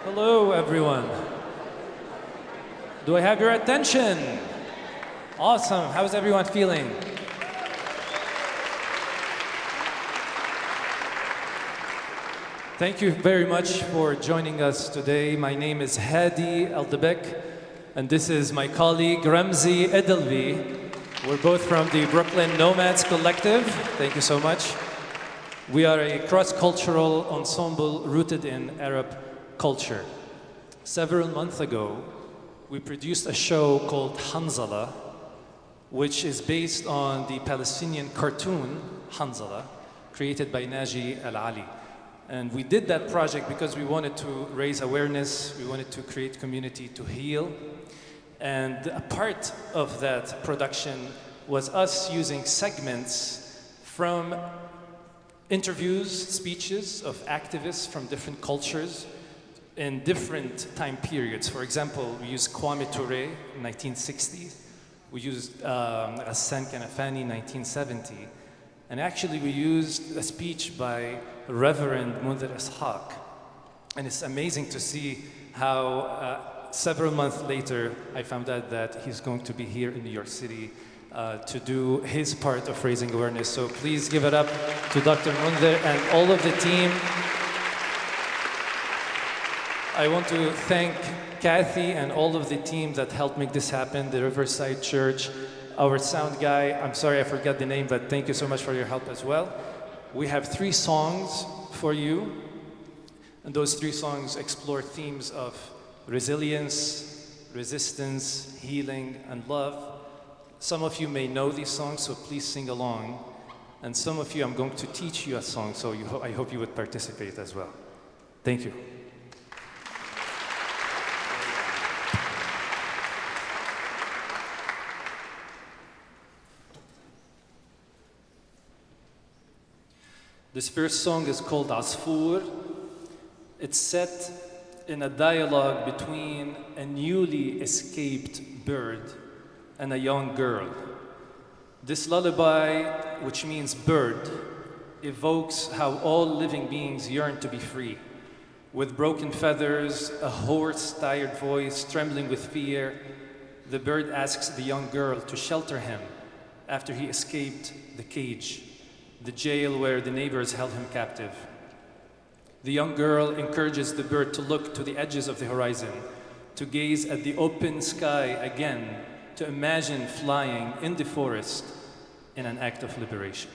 Hello, everyone. Do I have your attention? Awesome. How's everyone feeling? Thank you very much for joining us today. My name is Hadi Aldebek, and this is my colleague Ramzi Edelvi. We're both from the Brooklyn Nomads Collective. Thank you so much. We are a cross-cultural ensemble rooted in Arab culture. Several months ago, we produced a show called Hanzala, which is based on the Palestinian cartoon Hanzala, created by Naji Al-Ali. And we did that project because we wanted to raise awareness, we wanted to create community to heal. And a part of that production was us using segments from interviews, speeches of activists from different cultures in different time periods. For example, we used Kwame Ture in 1960. We used Hassan Kanafani in 1970. And actually we used a speech by Reverend Munther Isaac. And it's amazing to see how several months later, I found out that he's going to be here in New York City to do his part of raising awareness. So please give it up to Dr. Munther and all of the team. I want to thank Kathy and all of the team that helped make this happen, the Riverside Church, our sound guy. I'm sorry I forgot the name, but thank you so much for your help as well. We have 3 songs for you, and those 3 songs explore themes of resilience, resistance, healing, and love. Some of you may know these songs, so please sing along. And some of you, I'm going to teach you a song, so I hope you would participate as well. Thank you. This first song is called Asfour. It's set in a dialogue between a newly escaped bird and a young girl. This lullaby, which means bird, evokes how all living beings yearn to be free. With broken feathers, a hoarse, tired voice, trembling with fear, the bird asks the young girl to shelter him after he escaped the cage, the jail where the neighbors held him captive. The young girl encourages the bird to look to the edges of the horizon, to gaze at the open sky again, to imagine flying in the forest in an act of liberation.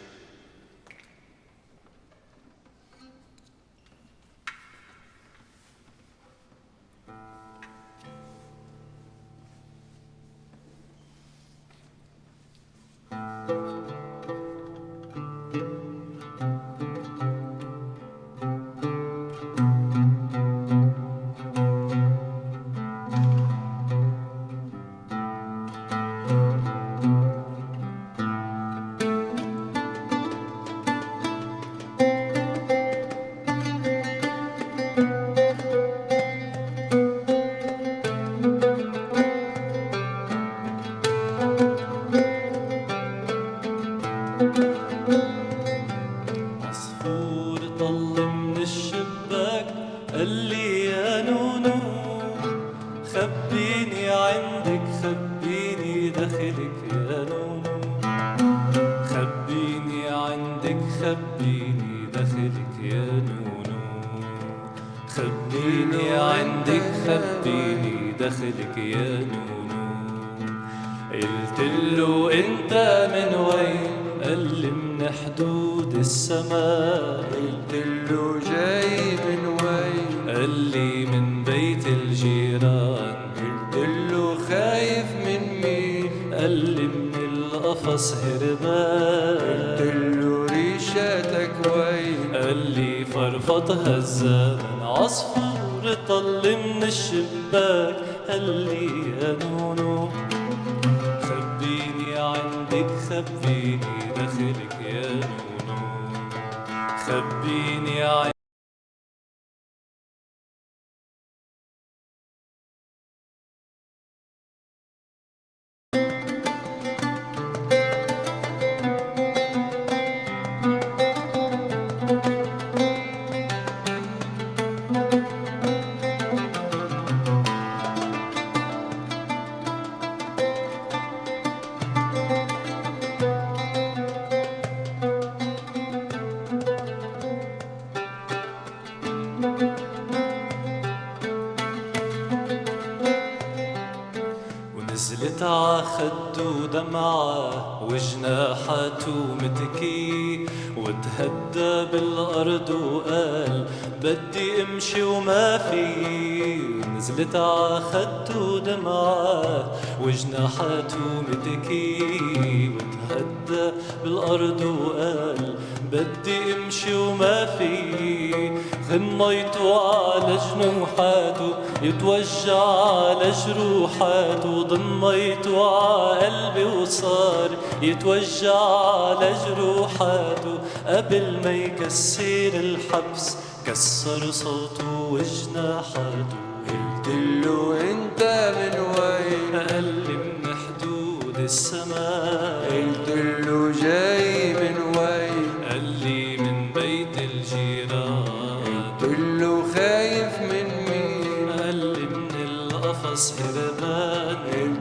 نزلت ع خده دمعة وجناحاته متكي وتهدى بالأرض وقال بدي امشي وما في. نزلت ع خده دمعة وجناحاته متكي وتهدى بالأرض وقال بدي امشي وما في. غميته على جنوحاته يتوجع على جروحاته ضميته على قلبي وصار يتوجع على جروحاته. قبل ما يكسر الحبس كسر صوته وجناحاته. قلتله انت من وين؟ قال لي من حدود السماء. قلتله جاي من وين؟ قال لي من بيت الجيران. قلتله خايف من مين؟ قال لي من القفص هربان.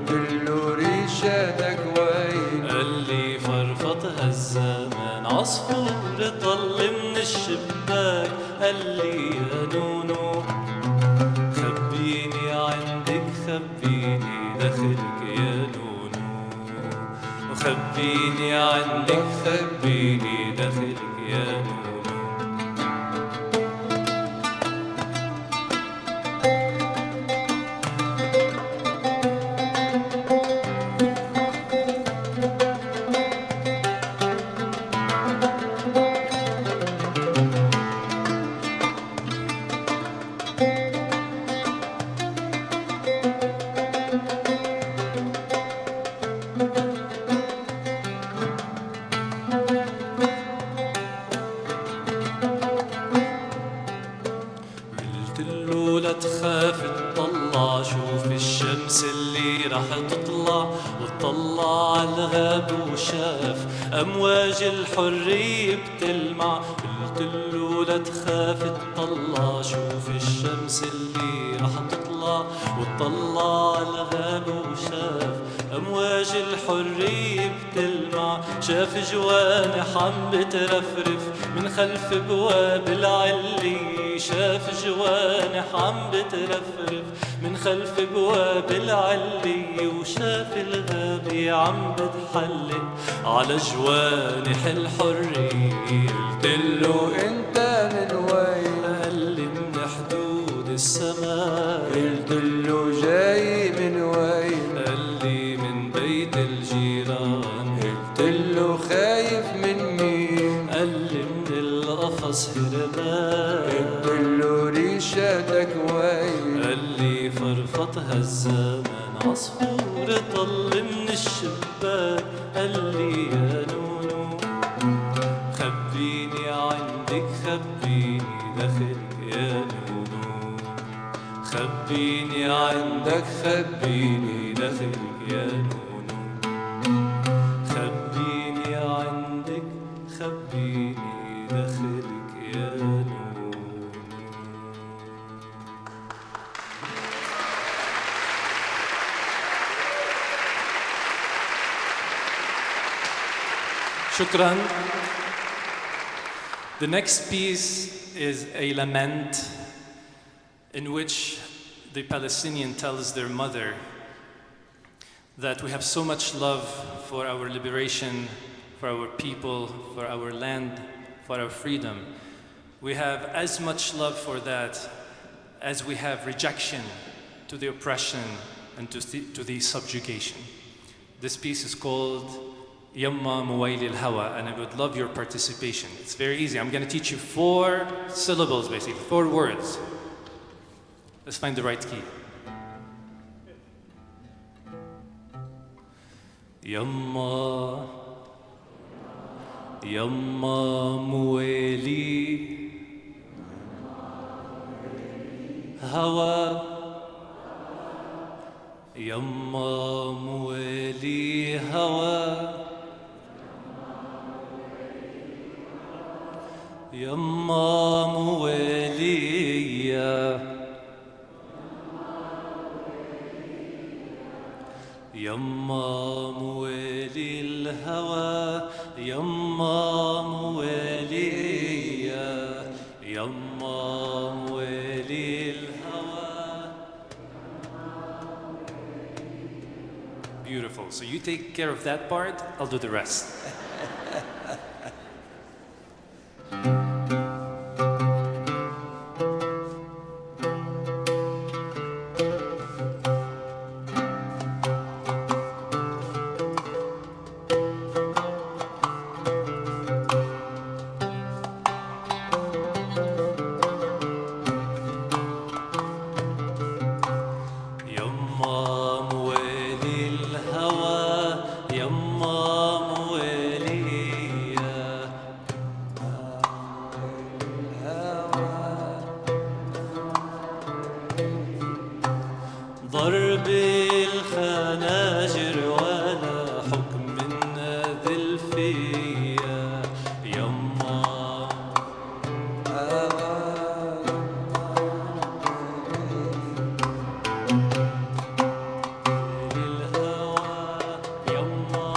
قلتله ريشاتك وين؟ قال لي فرفضها الزمان. عصفور طل من الشباك قال لي يا نونو خبيني عندك خبيني داخلك يا نونو. خبيني عندك خبيني داخلك يا نونو. لا تخاف تطلع شوف الشمس اللي رح تطلع. وطلع على الغاب وشاف أمواج الحرية بتلمع. قلت له لا تخاف تطلع شوف الشمس اللي رح تطلع. وطلع على الغاب وشاف أمواج الحرية بتلمع. شاف جوانح عم بترفرف من خلف بواب العلي. شاف جوانح عم بترفرف من خلف بواب العلي. وشاف الغابة عم بتحلق على جوانح الحرية. قلتله انت من وين؟ قال لي من حدود السماء. قلتله جاي من وين؟ قال لي من بيت الجيران. قلتله خايف من مين؟ قال لي من القفص هربان. قلتله ريشاتك وين؟ قال لي فرفضها الزمان. عصفور طل من الشباك قال لي يا نونو خبيني عندك خبيني داخلك يا نونو. خبيني عندك خبيني داخلك يا نونو. خبيني عندك خبيني داخلك يا نونو. Shukran. The next piece is a lament in which the Palestinian tells their mother that we have so much love for our liberation, for our people, for our land, for our freedom. We have as much love for that as we have rejection to the oppression and to the subjugation. This piece is called Yamma Muwaili al-Hawa, and I would love your participation. It's very easy. I'm going to teach you 4 syllables, basically, 4 words. Let's find the right key. Yamma, Yamma Muwaili Hawa, Yamma Muwaili Hawa. يما موالية يما موالي الهوى يما موالية يما موالي الهوى Beautiful. So you take care of that part, I'll do the rest. ضرب الخناجر ولا حكم نازل فيا يما الهوى يما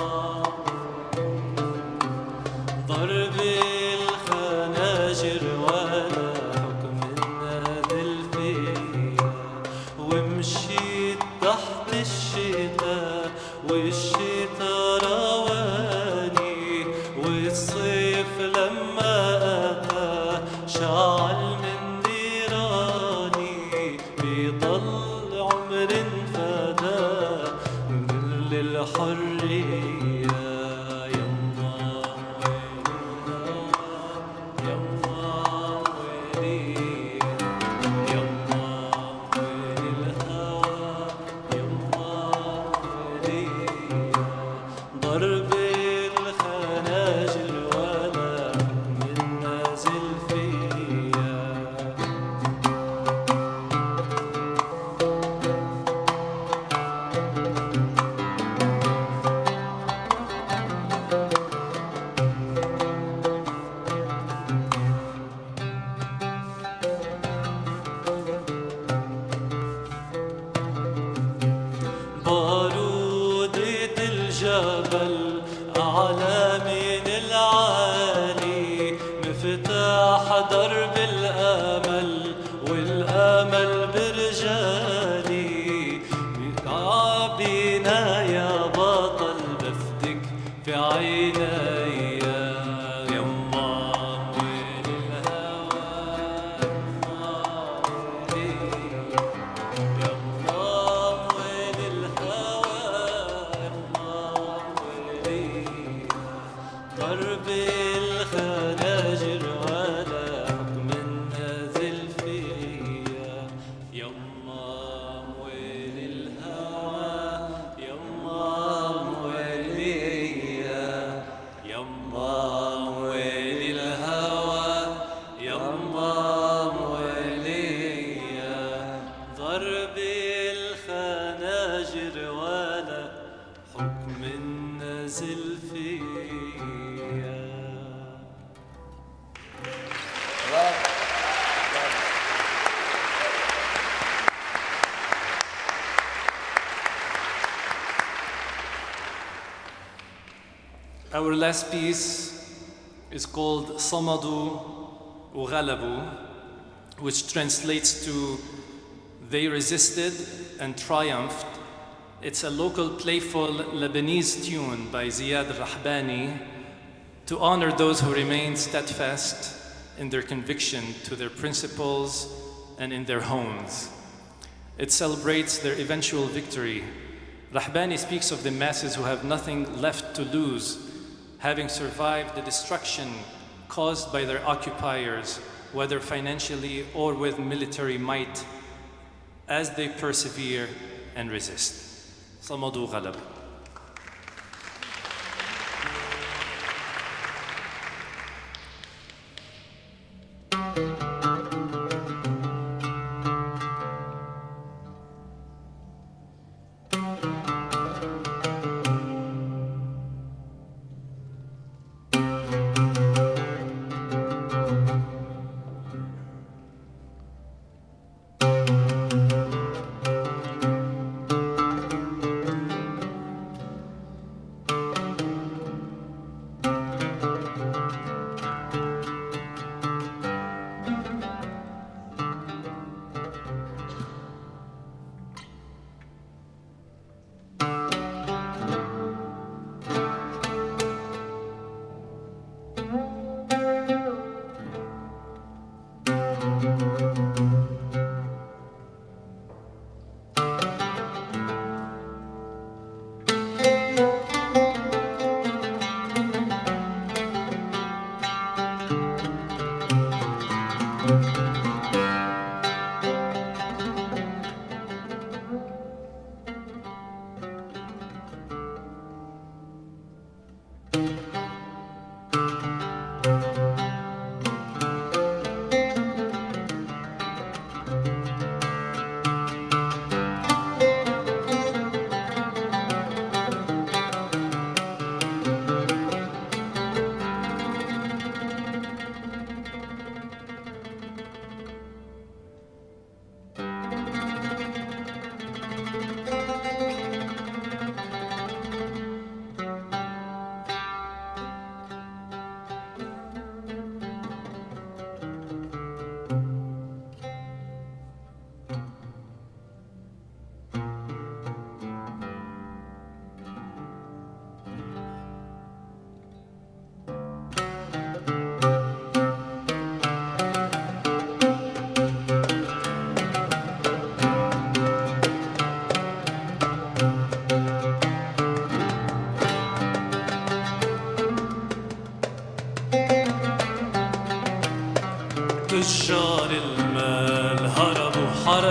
ضرب الخناجر ولا حكم نازل فيا ومشيت تحت الشتاء والشتاء رواني والصيف لما أتى شعل من نيراني بيضل عمر فدا من الحرية يما ويلي يما ويلي يما ضرب الخناجر ولا من نازل فيا بارودة الجبل أعلى من العالي مفتاح درب الأمل والأمل برجالي بينا يا بطل بفتك في عيني يما وين الهوى يما وين ضرب الخناجر ولا حكم نازل فيا يما وين الهوى يما ويليا يما وين الهوى يما ويليا ضرب الخناجر ولا حكم نازل فيا Our last piece is called Samadu Ughalabu, which translates to They Resisted and Triumphed. It's a local playful Lebanese tune by Ziad Rahbani to honor those who remain steadfast in their conviction to their principles and in their homes. It celebrates their eventual victory. Rahbani speaks of the masses who have nothing left to lose, having survived the destruction caused by their occupiers, whether financially or with military might, as they persevere and resist. Samadu Ghalab.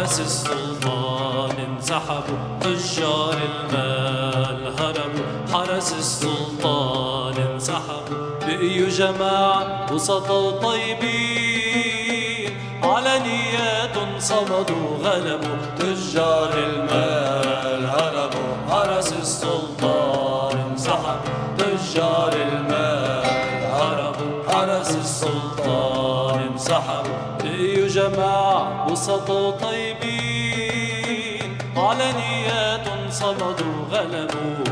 حرس السلطان انسحبوا، تجار المال هربوا، حرس السلطان انسحبوا، بقيوا جماعة وسطوا طيبين، على نياتهم صمدوا غلبوا، تجار المال هربوا، حرس السلطان انسحبوا، تجار المال هربوا، حرس السلطان انسحبوا، بقيوا جماعة وسطوا طيبين، على نياتهم صمدوا غلبوا.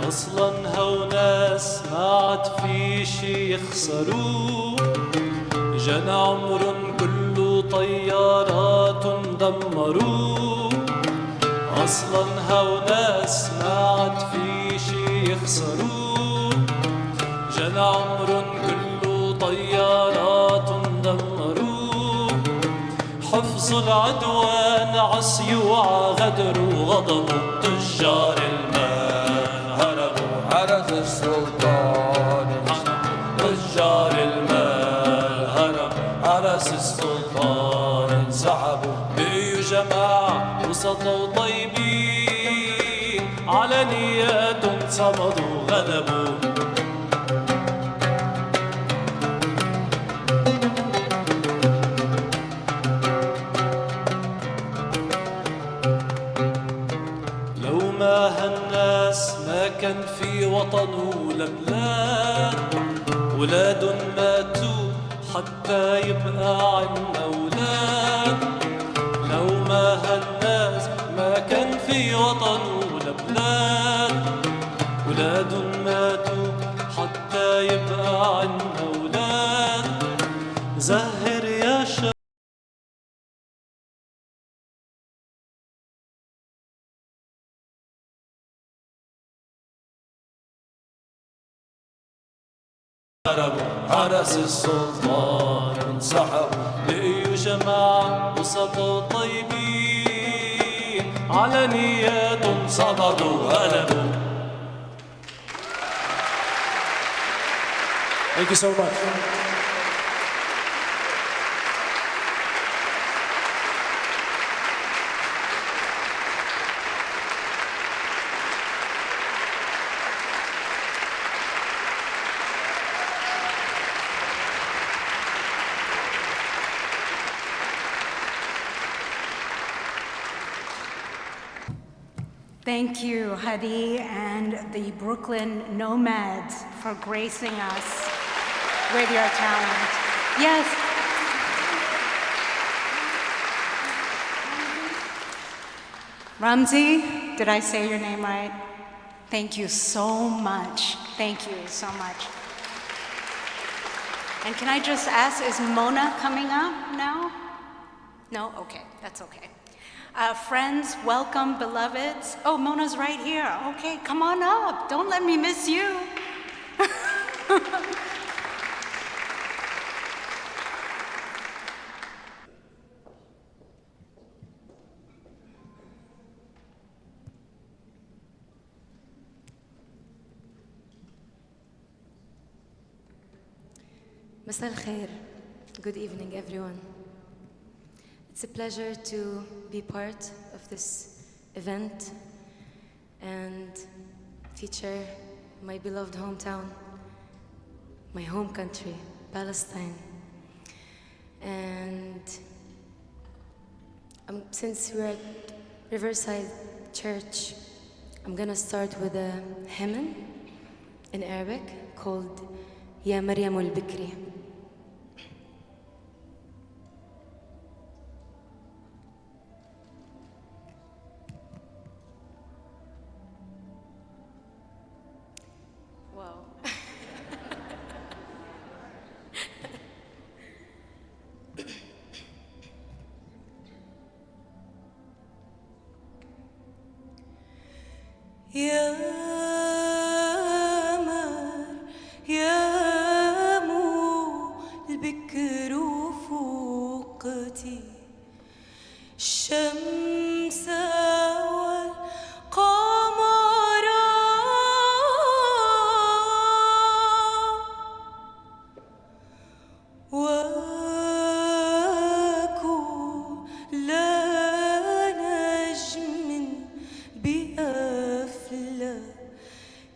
أصلاً هو ناس ما عاد في شي يخسروا، جن عمرن كله طيارات دمروا. أصلاً هو ناس ما عاد في شي يخسروا، جن عمرن كله طيارات دمروا. حفظوا العدوان عصيوا عغدروا، غضبوا تجار المال هربوا، حرس السلطان تجار المال هربوا، حرس السلطان انسحبوا، بقيوا جماعة وسطوا طيبين، على نياتهم صمدوا غلبوا. لو ما هالناس ما كان في وطن ولا بلاد، ولادن ماتوا حتى يبقى عنا أولاد. لو ما هالناس ما كان في وطن ولا بلاد، ولادن ماتوا حتى يبقى عنا أولاد. زهر يا شباب هربوا، حرس السلطان انسحبوا، بقيوا جماعة وسطوا طيبين، على نياتهم صمدوا غلبوا. Thank you so much. Thank you, Hadi and the Brooklyn Nomads, for gracing us with your talent. Yes. Ramzi, did I say your name right? Thank you so much. Thank you so much. And can I just ask, is Mona coming up now? No? Okay, that's okay. Friends, welcome, beloveds. Oh, Mona's right here. Okay, come on up. Don't let me miss you. مساء الخير. Good evening, everyone. It's a pleasure to be part of this event and feature my beloved hometown, my home country, Palestine. And since we're at Riverside Church, I'm gonna start with a hymn in Arabic called Ya Maryam al-Bikri. الشمس والقمر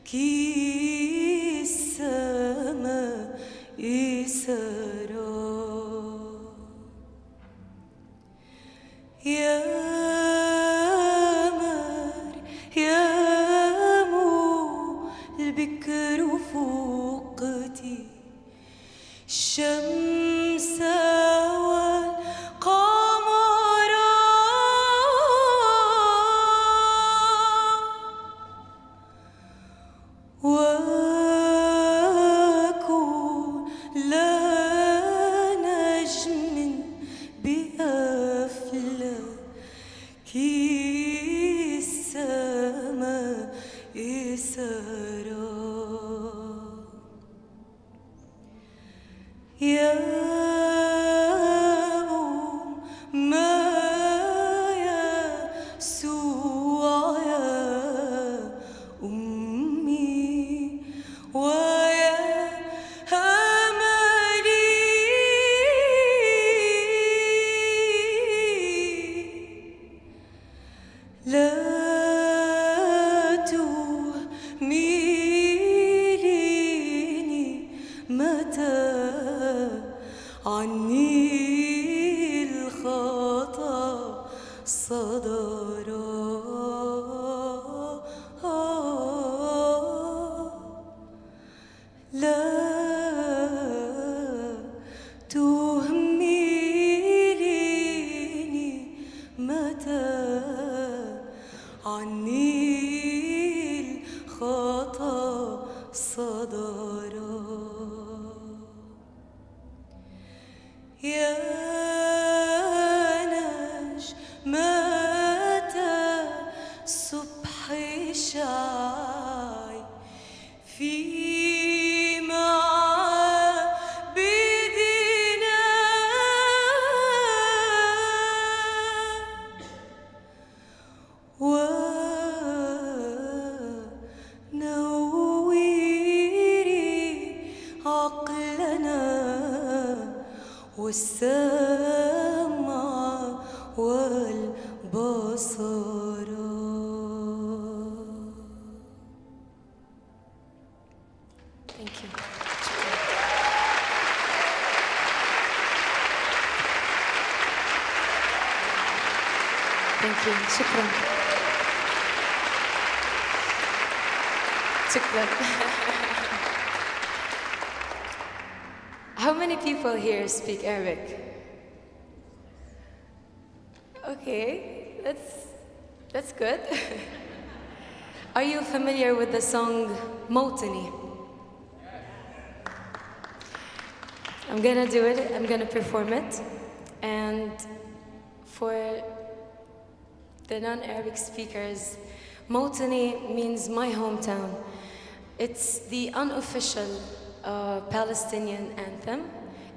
كي السما يسرى يا مر يا مو البكر فوقتي الشمس والقمر وكل نجم بأفلاك السما يسرى يا ما يسوع يا أمي ويا أملي لا تهمليني متى عني الخطأ صدر لا تهمليني متى عني الخطأ صدر يا نجمة الصبح شاي في معبدنا ونوّري عقلنا والسمع والبصر Thank you. Thank you. شكرا. شكرا. How many people here speak Arabic? Okay, that's good. Are you familiar with the song Motini? I'm gonna do it, I'm gonna perform it. And for the non-Arabic speakers, Motini means my hometown. It's the unofficial Palestinian anthem.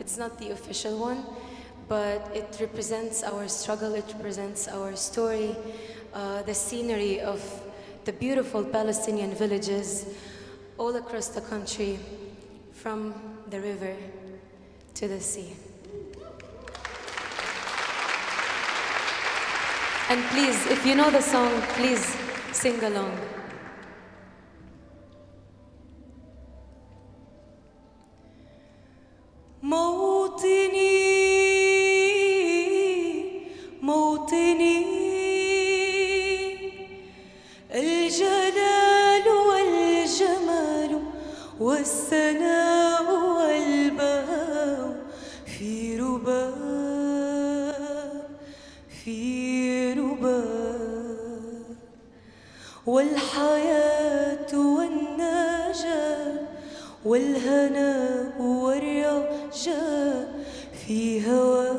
It's not the official one, but it represents our struggle, it represents our story, the scenery of the beautiful Palestinian villages all across the country, from the river to the sea. And please, if you know the song, please sing along. موطني موطني الجلال والجمال والثناء والبهاء في رباب في رباب والحياة والنجاة والهناء والرجاء في هواك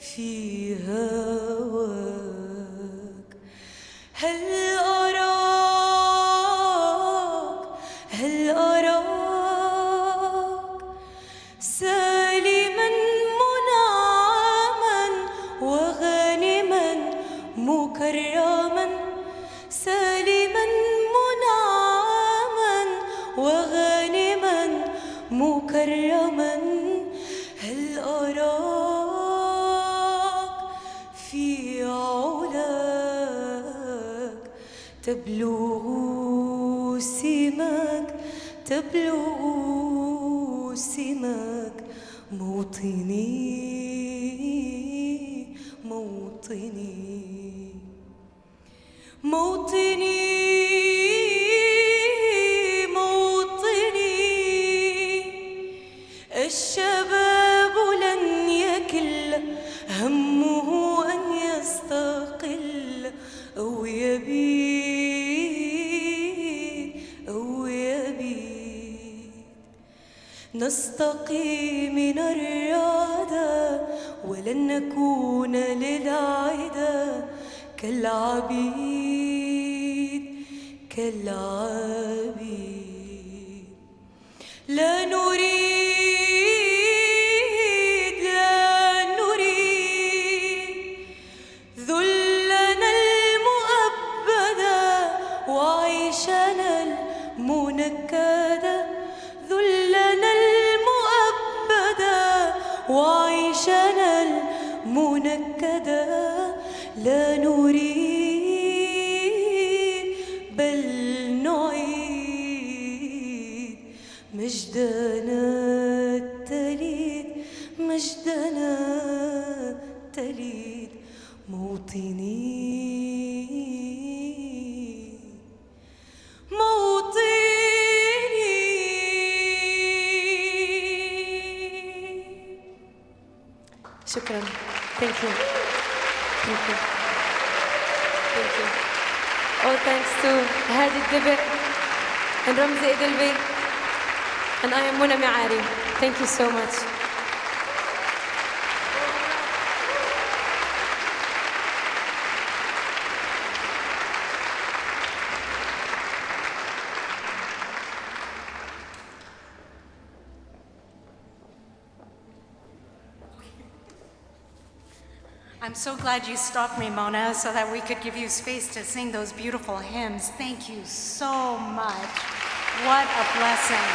في هواك هل أراك سالما منعما وغانما مكرما سالما منعما وغانما مكرما هل أراك في علاك تبلغ سماك تبلغ سماك موطني موطني موطني الشباب لن يكل همه أن يستقل أو يبيد نستقي من الرعدة ولن نكون للعدة كالعبيد لا نريد ذلنا المؤبدا وعيشنا المنكدا ذلنا المؤبدا وعيشنا المنكدا لا نريد بل نعيد مجدنا التليد مجدنا التليد موطني شكرا. Thank you. Thank you. Thank you. All thanks to Hadi Dibek and Ramzi Edelvi. And I am Muna Miari. Thank you so much. I'm so glad you stopped me, Mona, so that we could give you space to sing those beautiful hymns. Thank you so much. What a blessing.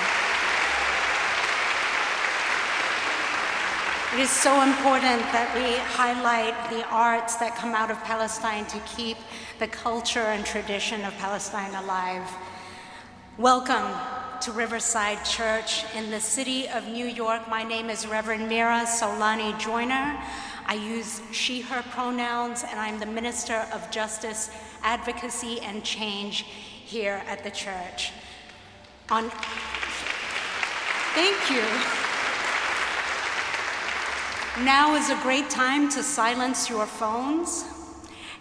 It is so important that we highlight the arts that come out of Palestine to keep the culture and tradition of Palestine alive. Welcome to Riverside Church in the city of New York. My name is Reverend Mira Solani Joyner. I use she, her pronouns, and I'm the Minister of Justice, Advocacy, and Change here at the church. Thank you. Now is a great time to silence your phones.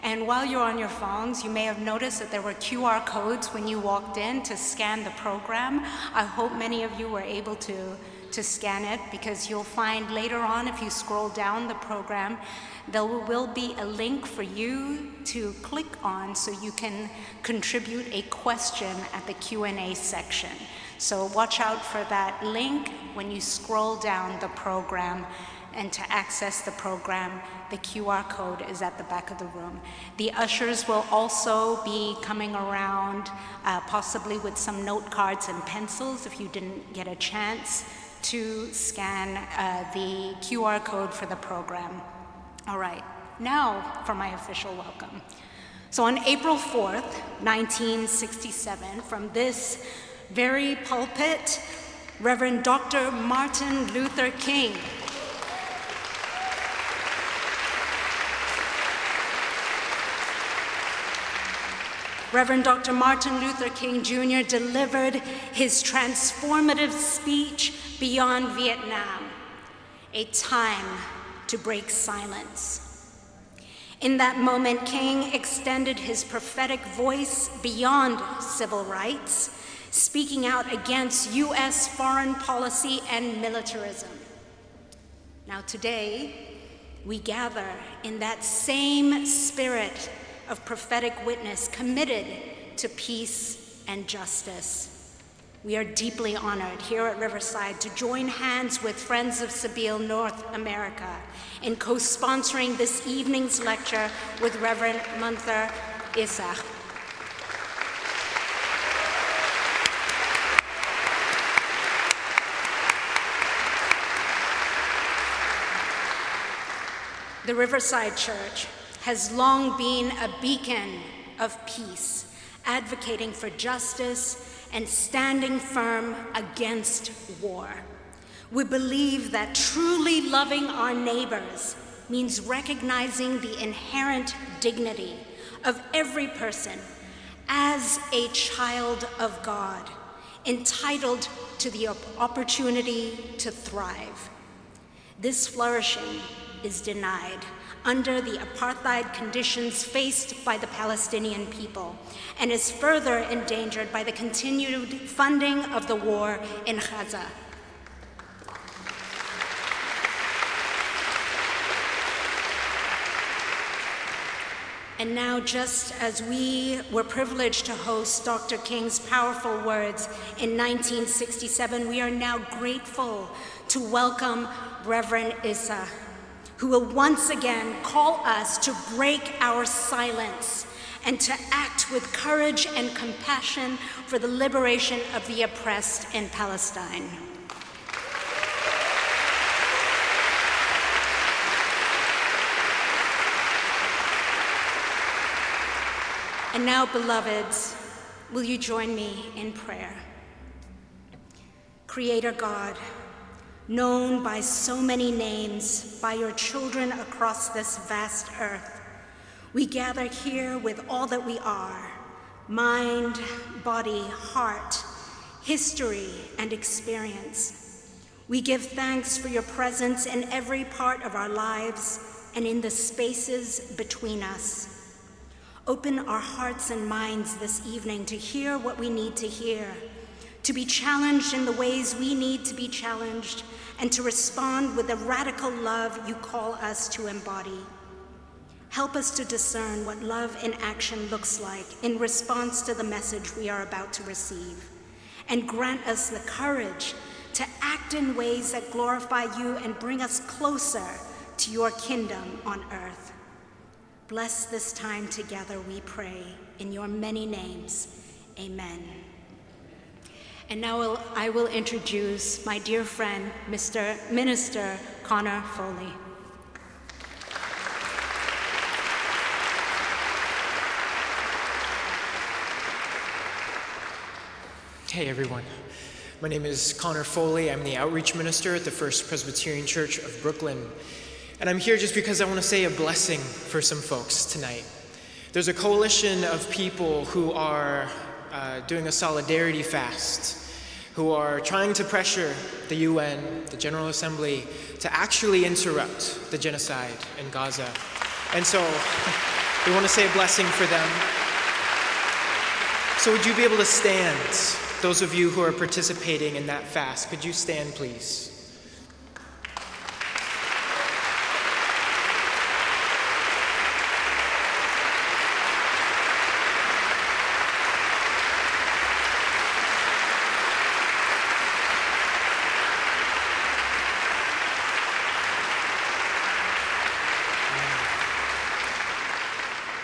And while you're on your phones, you may have noticed that there were QR codes when you walked in to scan the program. I hope many of you were able to scan it, because you'll find later on, if you scroll down the program, there will be a link for you to click on so you can contribute a question at the Q&A section. So watch out for that link when you scroll down the program. And to access the program, the QR code is at the back of the room. The ushers will also be coming around, possibly with some note cards and pencils if you didn't get a chance to scan the QR code for the program. All right, now for my official welcome. So on April 4th, 1967, from this very pulpit, Reverend Dr. Martin Luther King Reverend Dr. Martin Luther King Jr. delivered his transformative speech Beyond Vietnam, a time to break silence. In that moment, King extended his prophetic voice beyond civil rights, speaking out against US foreign policy and militarism. Now today, we gather in that same spirit of prophetic witness, committed to peace and justice. We are deeply honored here at Riverside to join hands with Friends of Sabeel North America in co-sponsoring this evening's lecture with Reverend Munther Isaac. The Riverside Church has long been a beacon of peace advocating for justice, and standing firm against war. We believe that truly loving our neighbors means recognizing the inherent dignity of every person as a child of God, entitled to the opportunity to thrive. This flourishing is denied under the apartheid conditions faced by the Palestinian people and is further endangered by the continued funding of the war in Gaza. And now, just as we were privileged to host Dr. King's powerful words in 1967, we are now grateful to welcome Reverend Issa, who will once again call us to break our silence and to act with courage and compassion for the liberation of the oppressed in Palestine. And now, beloveds, will you join me in prayer? Creator God, known by so many names by your children across this vast earth, we gather here with all that we are: mind, body, heart, history, and experience. We give thanks for your presence in every part of our lives and in the spaces between us. Open our hearts and minds this evening to hear what we need to hear, to be challenged in the ways we need to be challenged, and to respond with the radical love you call us to embody. Help us to discern what love in action looks like in response to the message we are about to receive, and grant us the courage to act in ways that glorify you and bring us closer to your kingdom on earth. Bless this time together, we pray, in your many names. Amen. And now I will introduce my dear friend, Minister Connor Foley. Hey everyone, my name is Connor Foley. I'm the outreach minister at the First Presbyterian Church of Brooklyn. And I'm here just because I want to say a blessing for some folks tonight. There's a coalition of people who are doing a solidarity fast, who are trying to pressure the UN, the General Assembly, to actually interrupt the genocide in Gaza. And so we want to say a blessing for them. So would you be able to stand, those of you who are participating in that fast? Could you stand, please?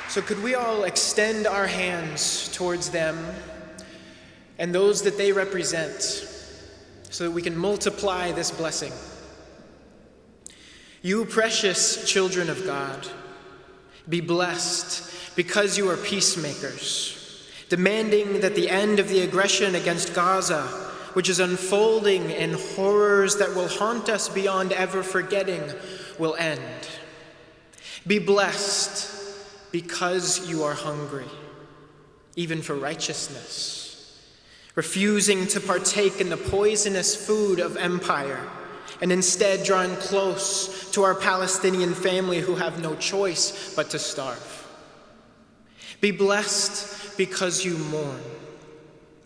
So could we all extend our hands towards them and those that they represent so that we can multiply this blessing? You precious children of God, be blessed because you are peacemakers, demanding that the end of the aggression against Gaza, which is unfolding in horrors that will haunt us beyond ever forgetting, will end. Be blessed because you are hungry, even for righteousness, refusing to partake in the poisonous food of empire, and instead drawing close to our Palestinian family who have no choice but to starve. Be blessed because you mourn.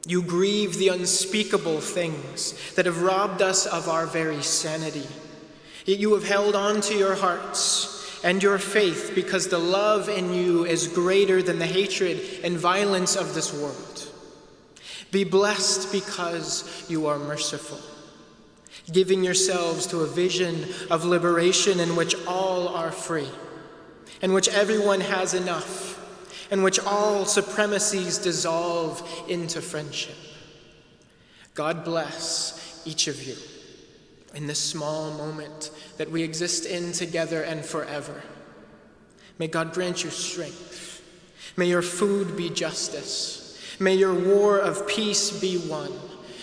You grieve the unspeakable things that have robbed us of our very sanity. Yet you have held on to your hearts and your faith because the love in you is greater than the hatred and violence of this world. Be blessed because you are merciful, giving yourselves to a vision of liberation in which all are free, in which everyone has enough, in which all supremacies dissolve into friendship. God bless each of you in this small moment that we exist in together and forever. May God grant you strength. May your food be justice. May your war of peace be won.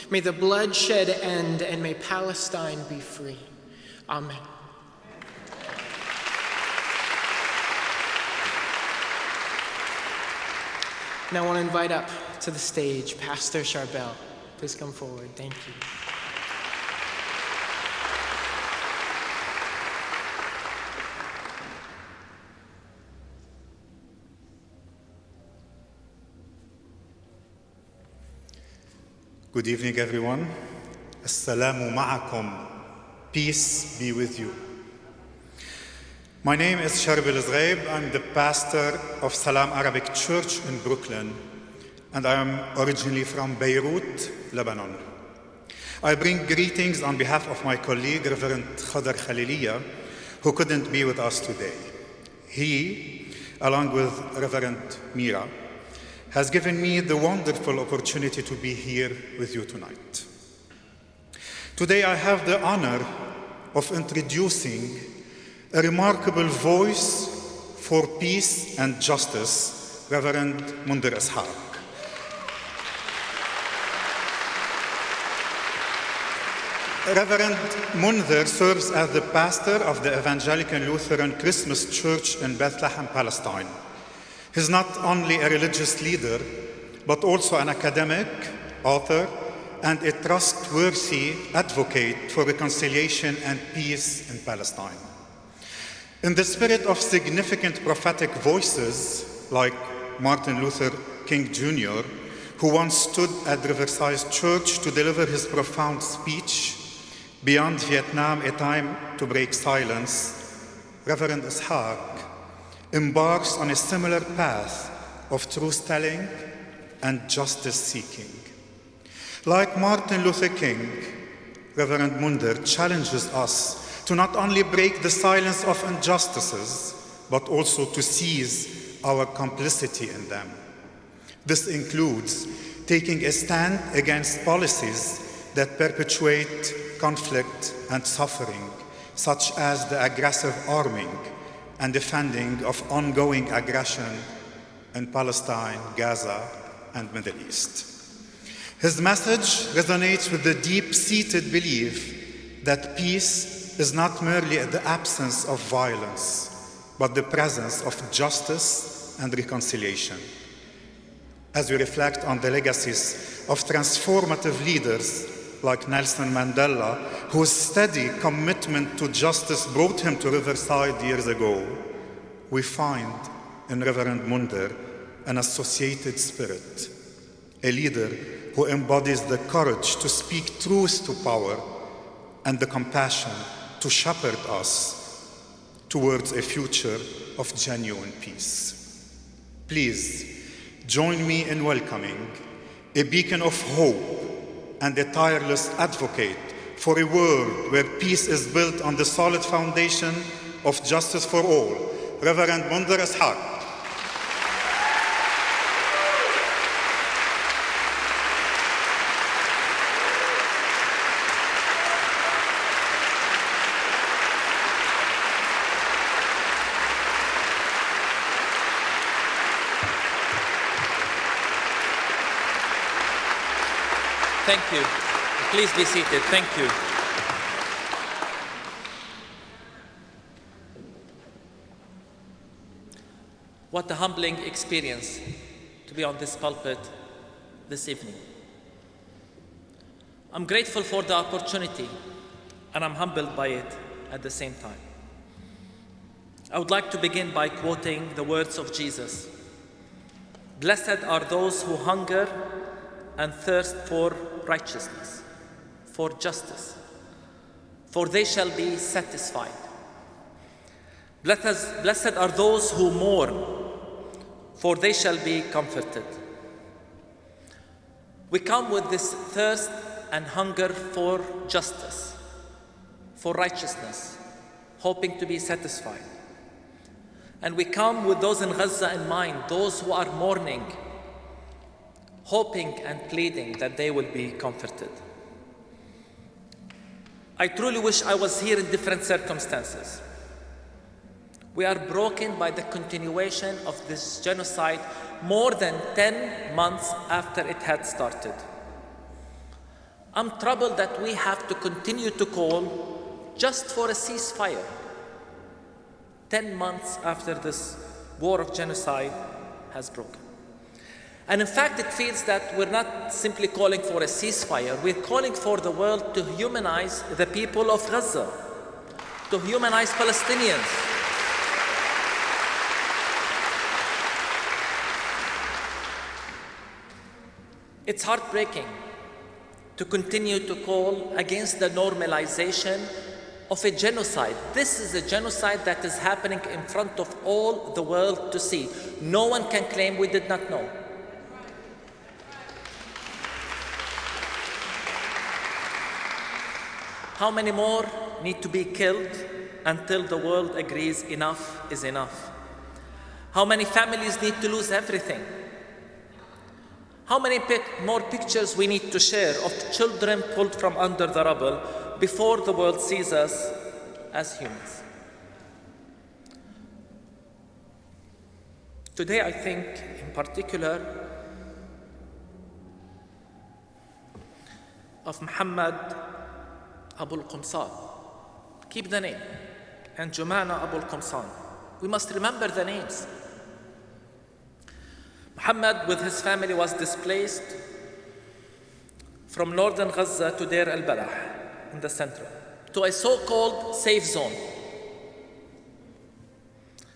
May the bloodshed end, and may Palestine be free. Amen. Now I want to invite up to the stage Pastor Charbel. Please come forward. Thank you. Good evening, everyone. Assalamu ma'akum. Peace be with you. My name is Charbel Zghaib. I'm the pastor of Salam Arabic Church in Brooklyn, and I am originally from Beirut, Lebanon. I bring greetings on behalf of my colleague, Reverend Khadr Khaliliya, who couldn't be with us today. He, along with Reverend Mira, has given me the wonderful opportunity to be here with you tonight. Today I have the honor of introducing a remarkable voice for peace and justice, Reverend Munther Isaac. Reverend Munther serves as the pastor of the Evangelical Lutheran Christmas Church in Bethlehem, Palestine. He's not only a religious leader, but also an academic, author, and a trustworthy advocate for reconciliation and peace in Palestine. In the spirit of significant prophetic voices like Martin Luther King Jr., who once stood at Riverside Church to deliver his profound speech, Beyond Vietnam, a time to break silence, Reverend Isaac embarks on a similar path of truth-telling and justice-seeking. Like Martin Luther King, Reverend Munther challenges us to not only break the silence of injustices, but also to seize our complicity in them. This includes taking a stand against policies that perpetuate conflict and suffering, such as the aggressive arming and defending of ongoing aggression in Palestine, Gaza, and Middle East. His message resonates with the deep-seated belief that peace is not merely the absence of violence, but the presence of justice and reconciliation. As we reflect on the legacies of transformative leaders like Nelson Mandela, whose steady commitment to justice brought him to Riverside years ago, we find in Reverend Munther an associated spirit, a leader who embodies the courage to speak truth to power and the compassion to shepherd us towards a future of genuine peace. Please join me in welcoming a beacon of hope and a tireless advocate for a world where peace is built on the solid foundation of justice for all, Reverend Munther Isaac. Thank you. Please be seated. Thank you. What a humbling experience to be on this pulpit this evening. I'm grateful for the opportunity, and I'm humbled by it at the same time. I would like to begin by quoting the words of Jesus. Blessed are those who hunger and thirst for righteousness, for justice, for they shall be satisfied. Blessed are those who mourn, for they shall be comforted. We come with this thirst and hunger for justice, for righteousness, hoping to be satisfied. And we come with those in Gaza in mind, those who are mourning, hoping and pleading that they will be comforted. I truly wish I was here in different circumstances, We are broken by the continuation of this genocide more than 10 months after it had started. I'm troubled that we have to continue to call just for a ceasefire 10 months after this war of genocide has broken. And in fact, it feels that we're not simply calling for a ceasefire, we're calling for the world to humanize the people of Gaza, to humanize Palestinians. It's heartbreaking to continue to call against the normalization of a genocide. This is a genocide that is happening in front of all the world to see. No one can claim we did not know. How many more need to be killed until the world agrees enough is enough? How many families need to lose everything? How many more pictures we need to share of children pulled from under the rubble before the world sees us as humans? Today, I think, in particular, of Muhammad Abu al-Qamsan. Keep the name. And Jumana Abu al-Qamsan. We must remember the names. Muhammad, with his family, was displaced from northern Gaza to Deir al-Balah in the center, to a so-called safe zone.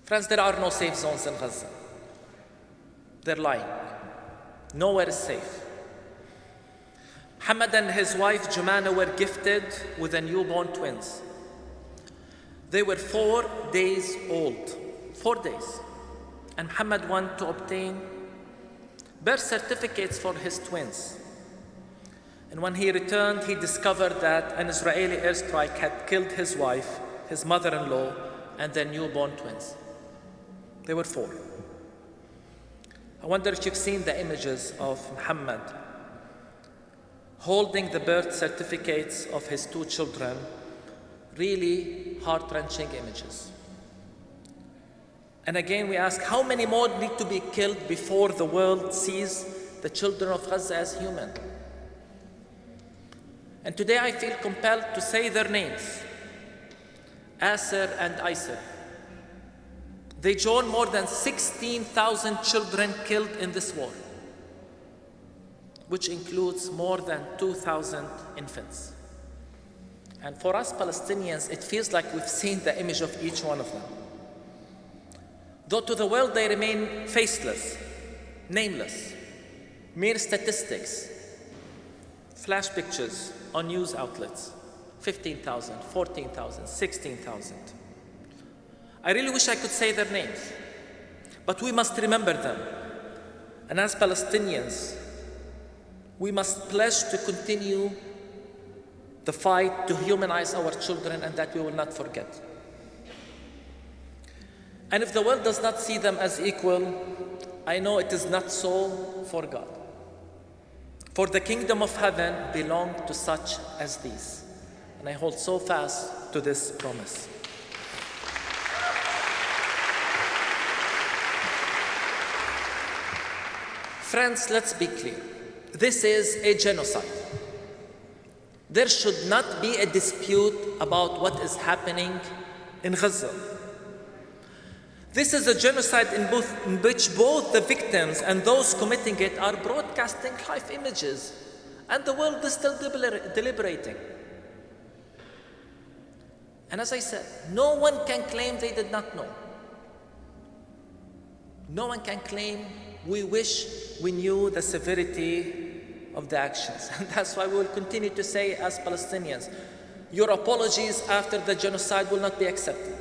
Friends, there are no safe zones in Gaza. They're lying. Nowhere is safe. Muhammad and his wife Jumana were gifted with a newborn twins. They were 4 days old. 4 days. And Muhammad wanted to obtain birth certificates for his twins. And when he returned, he discovered that an Israeli airstrike had killed his wife, his mother-in-law, and their newborn twins. They were 4. I wonder if you've seen the images of Muhammad holding the birth certificates of his 2 children. Really heart-wrenching images. And again, we ask, how many more need to be killed before the world sees the children of Gaza as human? And today I feel compelled to say their names, Asir and Isir. They join more than 16,000 children killed in this war, which includes more than 2,000 infants. And for us Palestinians, it feels like we've seen the image of each one of them. Though to the world they remain faceless, nameless, mere statistics, flash pictures on news outlets, 15,000, 14,000, 16,000. I really wish I could say their names, but we must remember them. And as Palestinians, we must pledge to continue the fight to humanize our children and that we will not forget. And if the world does not see them as equal, I know it is not so for God. For the kingdom of heaven belongs to such as these. And I hold so fast to this promise. Friends, let's be clear. This is a genocide. There should not be a dispute about what is happening in Gaza. This is a genocide in which both the victims and those committing it are broadcasting live images, and the world is still deliberating. And as I said, no one can claim they did not know. No one can claim we wish we knew the severity of the actions. And that's why we will continue to say as Palestinians, your apologies after the genocide will not be accepted.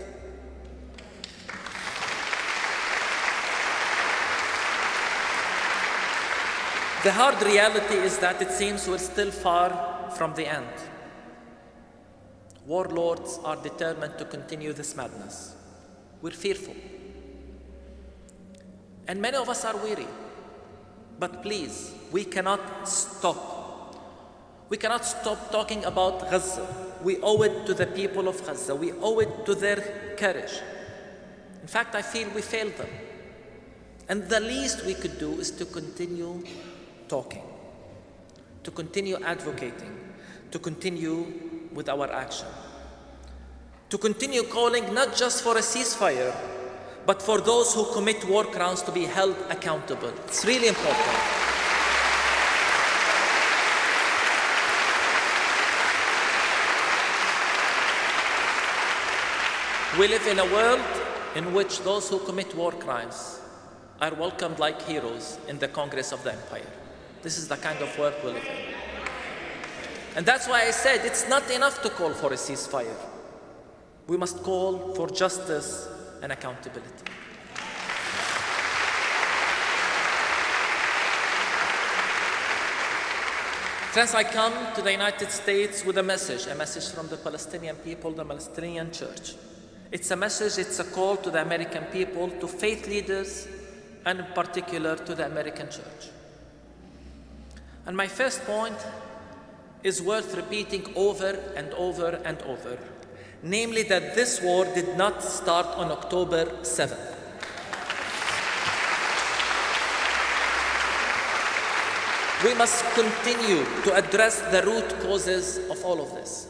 The hard reality is that it seems we're still far from the end. Warlords are determined to continue this madness. We're fearful. And many of us are weary. But please, we cannot stop. We cannot stop talking about Gaza. We owe it to the people of Gaza. We owe it to their courage. In fact, I feel we failed them. And the least we could do is to continue talking, to continue advocating, to continue with our action, to continue calling not just for a ceasefire, but for those who commit war crimes to be held accountable. It's really important. We live in a world in which those who commit war crimes are welcomed like heroes in the Congress of the Empire. This is the kind of world we live in. And that's why I said it's not enough to call for a ceasefire. We must call for justice and accountability. Friends, I come to the United States with a message from the Palestinian people, the Palestinian Church. It's a message, it's a call to the American people, to faith leaders, and in particular to the American church. And my first point is worth repeating over and over and over, namely that this war did not start on October 7th. We must continue to address the root causes of all of this.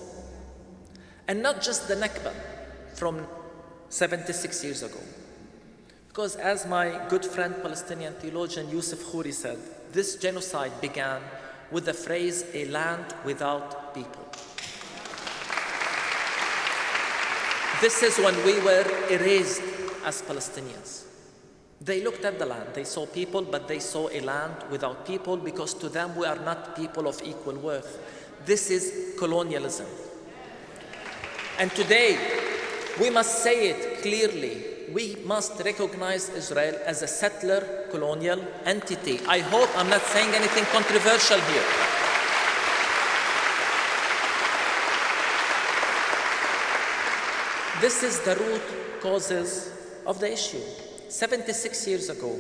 And not just the Nakba from 76 years ago. Because as my good friend Palestinian theologian Yusuf Khoury said, this genocide began with the phrase, a land without people. This is when we were erased as Palestinians. They looked at the land, they saw people, but they saw a land without people because to them we are not people of equal worth. This is colonialism. And today, we must say it clearly. We must recognize Israel as a settler colonial entity. I hope I'm not saying anything controversial here. This is the root causes of the issue. 76 years ago,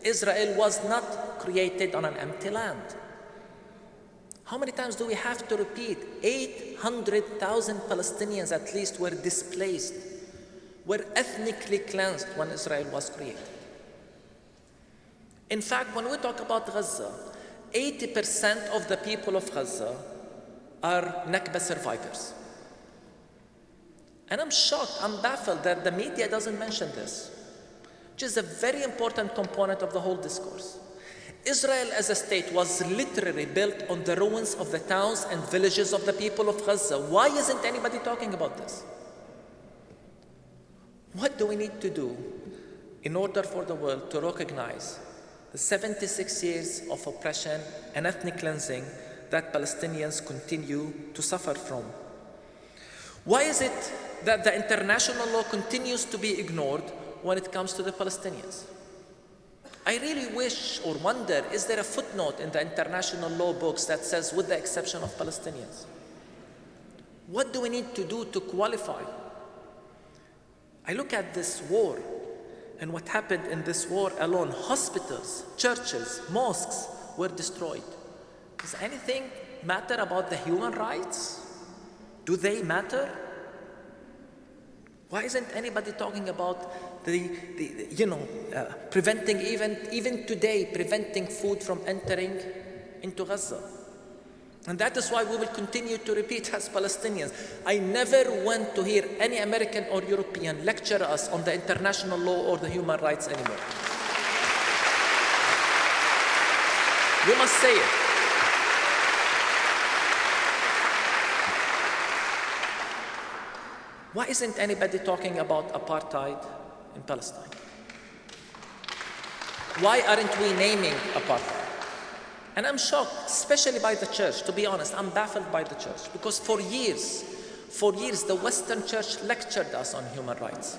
Israel was not created on an empty land. How many times do we have to repeat? 800,000 Palestinians at least were displaced, were ethnically cleansed when Israel was created. In fact, when we talk about Gaza, 80% of the people of Gaza are Nakba survivors. And I'm shocked, I'm baffled that the media doesn't mention this, which is a very important component of the whole discourse. Israel as a state was literally built on the ruins of the towns and villages of the people of Gaza. Why isn't anybody talking about this? What do we need to do in order for the world to recognize the 76 years of oppression and ethnic cleansing that Palestinians continue to suffer from? Why is it that the international law continues to be ignored when it comes to the Palestinians? I really wish or wonder, is there a footnote in the international law books that says, with the exception of Palestinians? What do we need to do to qualify? I look at this war and what happened in this war alone. Hospitals, churches, mosques were destroyed. Does anything matter about the human rights? Do they matter? Why isn't anybody talking about preventing even today, preventing food from entering into Gaza? And that is why we will continue to repeat as Palestinians. I never want to hear any American or European lecture us on the international law or the human rights anymore. We must say it. Why isn't anybody talking about apartheid in Palestine? Why aren't we naming apartheid? And I'm shocked, especially by the church, to be honest. I'm baffled by the church because for years, the Western church lectured us on human rights.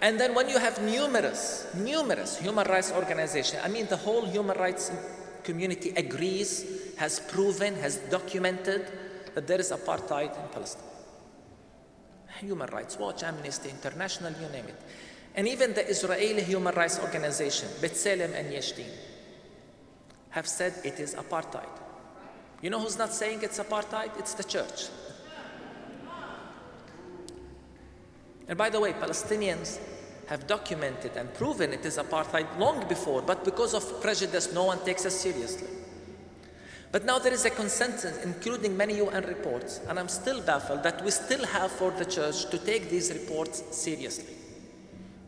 And then when you have numerous human rights organizations, the whole human rights community agrees, has proven, has documented that there is apartheid in Palestine. Human Rights Watch, Amnesty International, you name it. And even the Israeli human rights organization, B'Tselem and Yesh Din, have said it is apartheid. You know who's not saying it's apartheid? It's the church. And by the way, Palestinians have documented and proven it is apartheid long before, but because of prejudice, no one takes us seriously. But now there is a consensus, including many UN reports, and I'm still baffled that we still have for the church to take these reports seriously.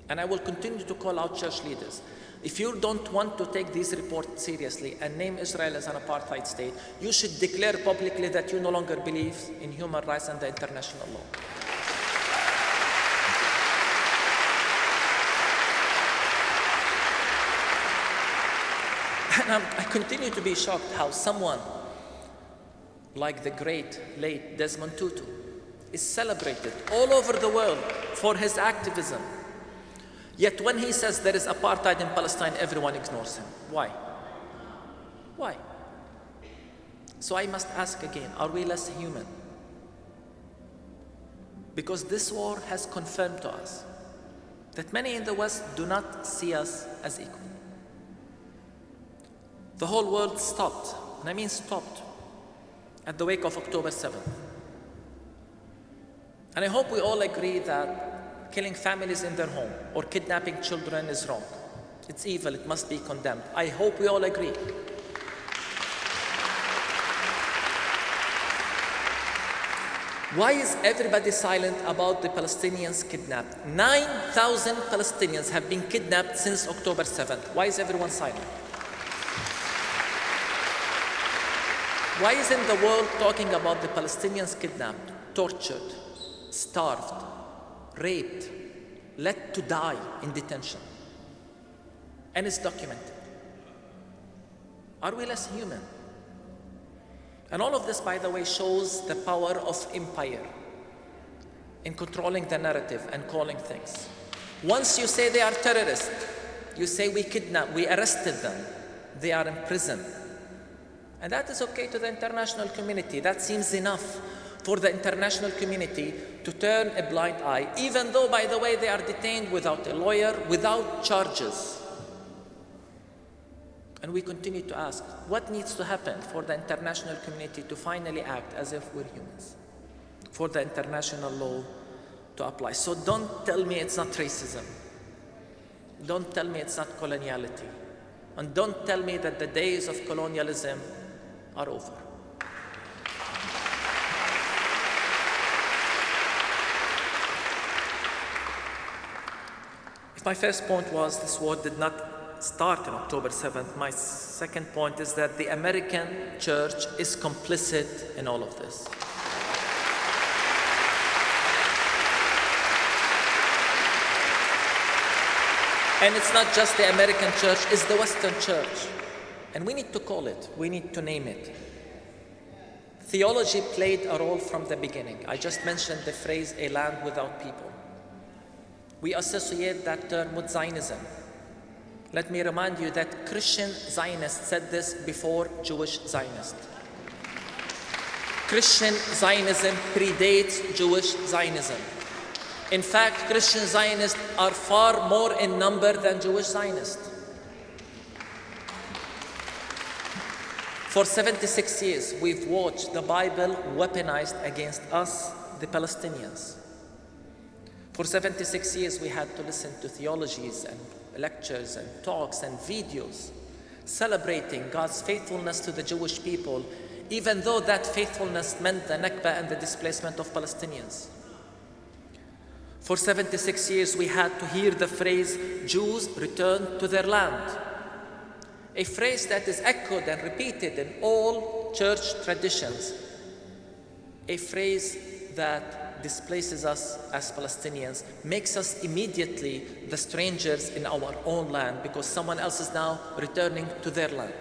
And I will continue to call out church leaders. If you don't want to take these reports seriously and name Israel as an apartheid state, you should declare publicly that you no longer believe in human rights and the international law. And I continue to be shocked how someone like the great late Desmond Tutu is celebrated all over the world for his activism. Yet when he says there is apartheid in Palestine, everyone ignores him. Why? Why? So I must ask again, are we less human? Because this war has confirmed to us that many in the West do not see us as equal. The whole world stopped, and I mean stopped, at the wake of October 7th. And I hope we all agree that killing families in their home or kidnapping children is wrong. It's evil, it must be condemned. I hope we all agree. Why is everybody silent about the Palestinians kidnapped? 9,000 Palestinians have been kidnapped since October 7th. Why is everyone silent? Why isn't the world talking about the Palestinians kidnapped, tortured, starved, raped, led to die in detention? And it's documented. Are we less human? And all of this, by the way, shows the power of empire in controlling the narrative and calling things. Once you say they are terrorists, you say we kidnapped, we arrested them, they are in prison. And that is okay to the international community. That seems enough for the international community to turn a blind eye, even though, by the way, they are detained without a lawyer, without charges. And we continue to ask, what needs to happen for the international community to finally act as if we're humans? For the international law to apply. So don't tell me it's not racism. Don't tell me it's not coloniality. And don't tell me that the days of colonialism are over. If my first point was this war did not start on October 7th, my second point is that the American church is complicit in all of this. And it's not just the American church, it's the Western church. And we need to call it, we need to name it. Theology played a role from the beginning. I just mentioned the phrase, a land without people. We associate that term with Zionism. Let me remind you that Christian Zionists said this before Jewish Zionists. Christian Zionism predates Jewish Zionism. In fact, Christian Zionists are far more in number than Jewish Zionists. For 76 years, we've watched the Bible weaponized against us, the Palestinians. For 76 years, we had to listen to theologies and lectures and talks and videos celebrating God's faithfulness to the Jewish people, even though that faithfulness meant the Nakba and the displacement of Palestinians. For 76 years, we had to hear the phrase, Jews return to their land. A phrase that is echoed and repeated in all church traditions. A phrase that displaces us as Palestinians, makes us immediately the strangers in our own land because someone else is now returning to their land.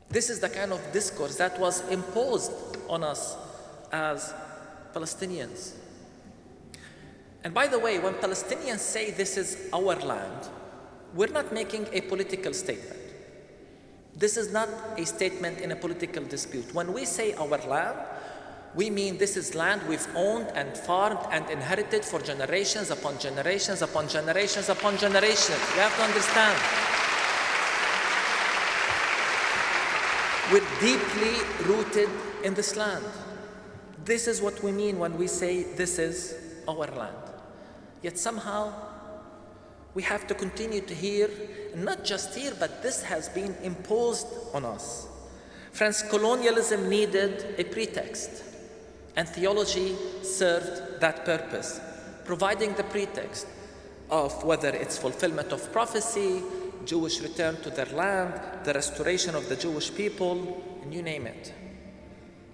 This is the kind of discourse that was imposed on us as Palestinians. And by the way, when Palestinians say this is our land, we're not making a political statement. This is not a statement in a political dispute. When we say our land, we mean this is land we've owned and farmed and inherited for generations upon generations upon generations upon generations. You have to understand. We're deeply rooted in this land. This is what we mean when we say this is our land. Yet somehow we have to continue to hear, and not just hear, but this has been imposed on us. Friends, colonialism needed a pretext, and theology served that purpose, providing the pretext of whether it's fulfillment of prophecy, Jewish return to their land, the restoration of the Jewish people, and you name it.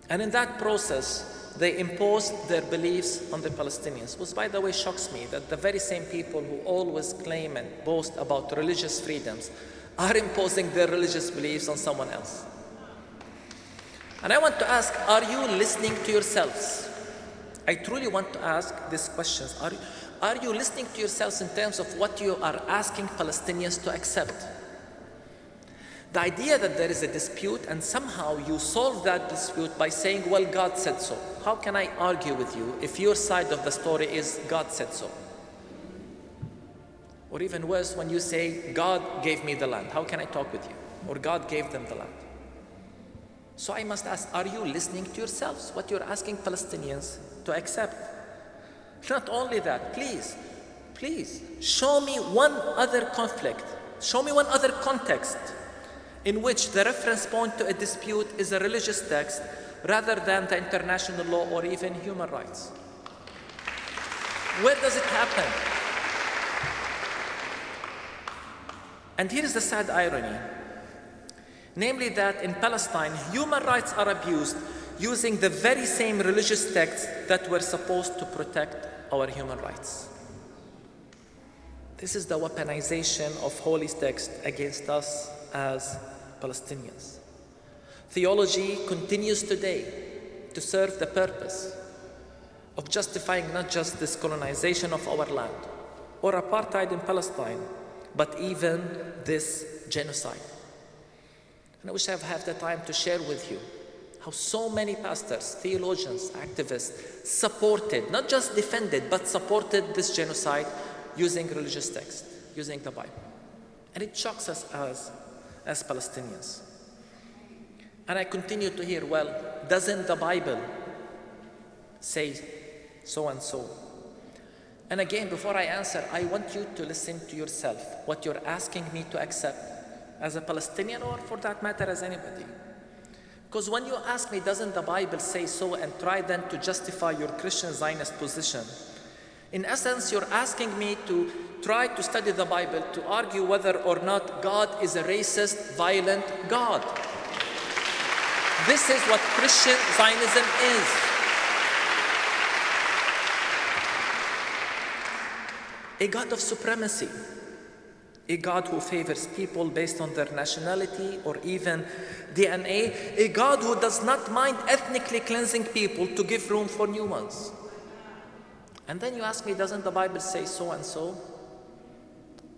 And in that process, they imposed their beliefs on the Palestinians, which by the way shocks me that the very same people who always claim and boast about religious freedoms are imposing their religious beliefs on someone else. And I want to ask, are you listening to yourselves? I truly want to ask these questions. Are you listening to yourselves in terms of what you are asking Palestinians to accept? The idea that there is a dispute and somehow you solve that dispute by saying, well, God said so. How can I argue with you if your side of the story is God said so? Or even worse, when you say, God gave me the land, how can I talk with you? Or God gave them the land. So I must ask, are you listening to yourselves, what you're asking Palestinians to accept? Not only that, please, show me one other conflict, show me one other context in which the reference point to a dispute is a religious text rather than the international law or even human rights. Where does it happen? And here is the sad irony, namely that in Palestine, human rights are abused using the very same religious texts that were supposed to protect our human rights. This is the weaponization of holy text against us as Palestinians. Theology continues today to serve the purpose of justifying not just this colonization of our land or apartheid in Palestine, but even this genocide. And I wish I had the time to share with you how so many pastors, theologians, activists supported, not just defended, but supported this genocide using religious text, using the Bible. And it shocks us as Palestinians. And I continue to hear, well, doesn't the Bible say so and so? And again, before I answer, I want you to listen to yourself, what you're asking me to accept as a Palestinian, or for that matter, as anybody. Because when you ask me, doesn't the Bible say so, and try then to justify your Christian Zionist position, in essence, you're asking me to try to study the Bible to argue whether or not God is a racist, violent God. This is what Christian Zionism is. A God of supremacy. A God who favors people based on their nationality or even DNA. A God who does not mind ethnically cleansing people to give room for new ones. And then you ask me, doesn't the Bible say so and so?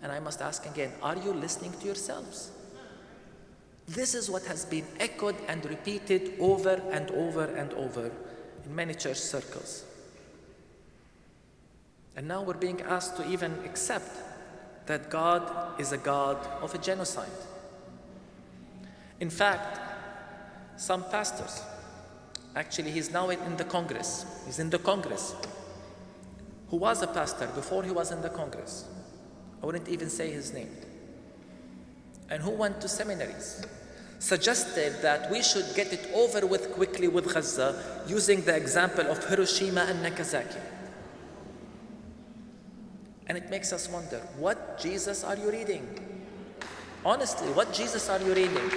And I must ask again, are you listening to yourselves? This is what has been echoed and repeated over and over and over in many church circles. And now we're being asked to even accept that God is a God of a genocide. In fact, some pastors, actually he's now in the Congress, who was a pastor before he was in the Congress. I wouldn't even say his name. And who went to seminaries, suggested that we should get it over with quickly with Gaza using the example of Hiroshima and Nagasaki. And it makes us wonder, what Jesus are you reading? Honestly, what Jesus are you reading?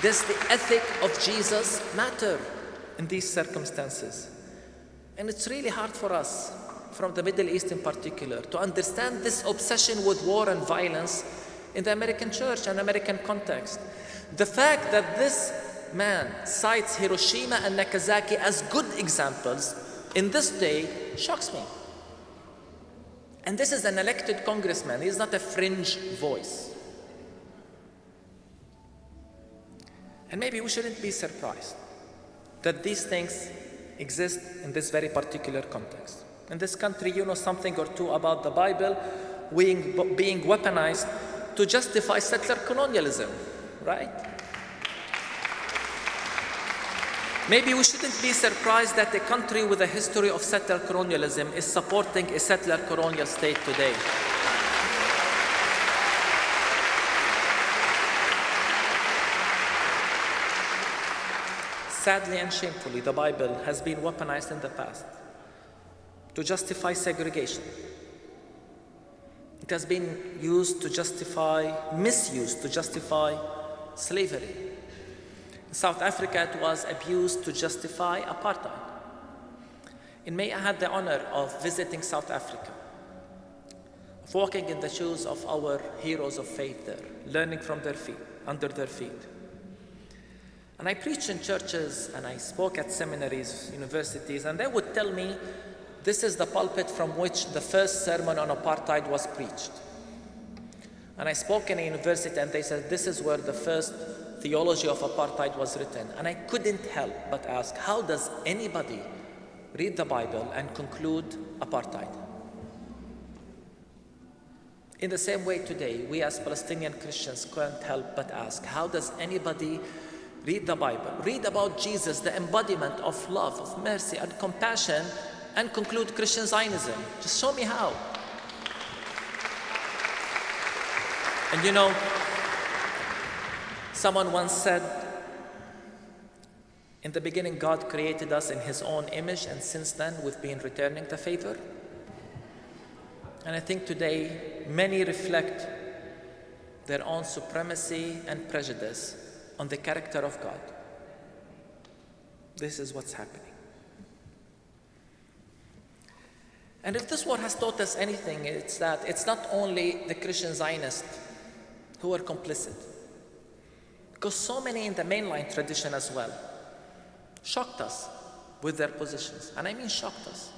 Does the ethic of Jesus matter in these circumstances? And it's really hard for us, from the Middle East in particular, to understand this obsession with war and violence in the American church and American context. The fact that this man cites Hiroshima and Nagasaki as good examples in this day shocks me. And this is an elected congressman. He's not a fringe voice. And maybe we shouldn't be surprised that these things exist in this very particular context. In this country, you know something or two about the Bible being weaponized to justify settler colonialism, right? Maybe we shouldn't be surprised that a country with a history of settler colonialism is supporting a settler colonial state today. Sadly and shamefully, the Bible has been weaponized in the past to justify segregation. It has been misused to justify slavery. In South Africa, it was abused to justify apartheid. In May, I had the honor of visiting South Africa, of walking in the shoes of our heroes of faith there, learning from their feet, under their feet. And I preached in churches and I spoke at seminaries, universities, and they would tell me, this is the pulpit from which the first sermon on apartheid was preached. And I spoke in a university and they said, this is where the first theology of apartheid was written. And I couldn't help but ask, how does anybody read the Bible and conclude apartheid? In the same way today, we as Palestinian Christians can't help but ask, how does anybody read the Bible, read about Jesus, the embodiment of love, of mercy and compassion, and conclude Christian Zionism? Just show me how. And you know, someone once said, in the beginning, God created us in His own image, and since then, we've been returning the favor. And I think today, many reflect their own supremacy and prejudice on the character of God. This is what's happening. And if this war has taught us anything, it's that it's not only the Christian Zionists who are complicit, because so many in the mainline tradition as well shocked us with their positions, and I mean shocked us.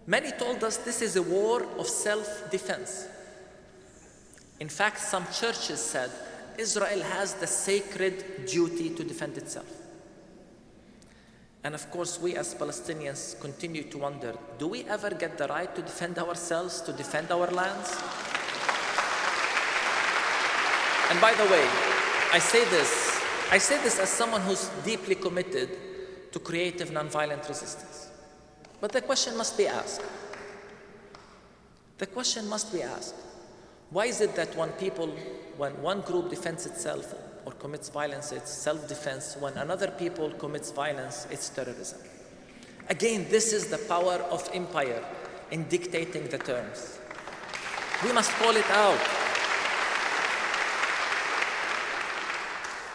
Many told us this is a war of self-defense. In fact, some churches said Israel has the sacred duty to defend itself. And of course, we as Palestinians continue to wonder, do we ever get the right to defend ourselves, to defend our lands? And by the way, I say this as someone who's deeply committed to creative nonviolent resistance. But the question must be asked. The question must be asked. Why is it that when one group defends itself or commits violence, it's self-defense, when another people commits violence, it's terrorism? Again, this is the power of empire in dictating the terms. We must call it out.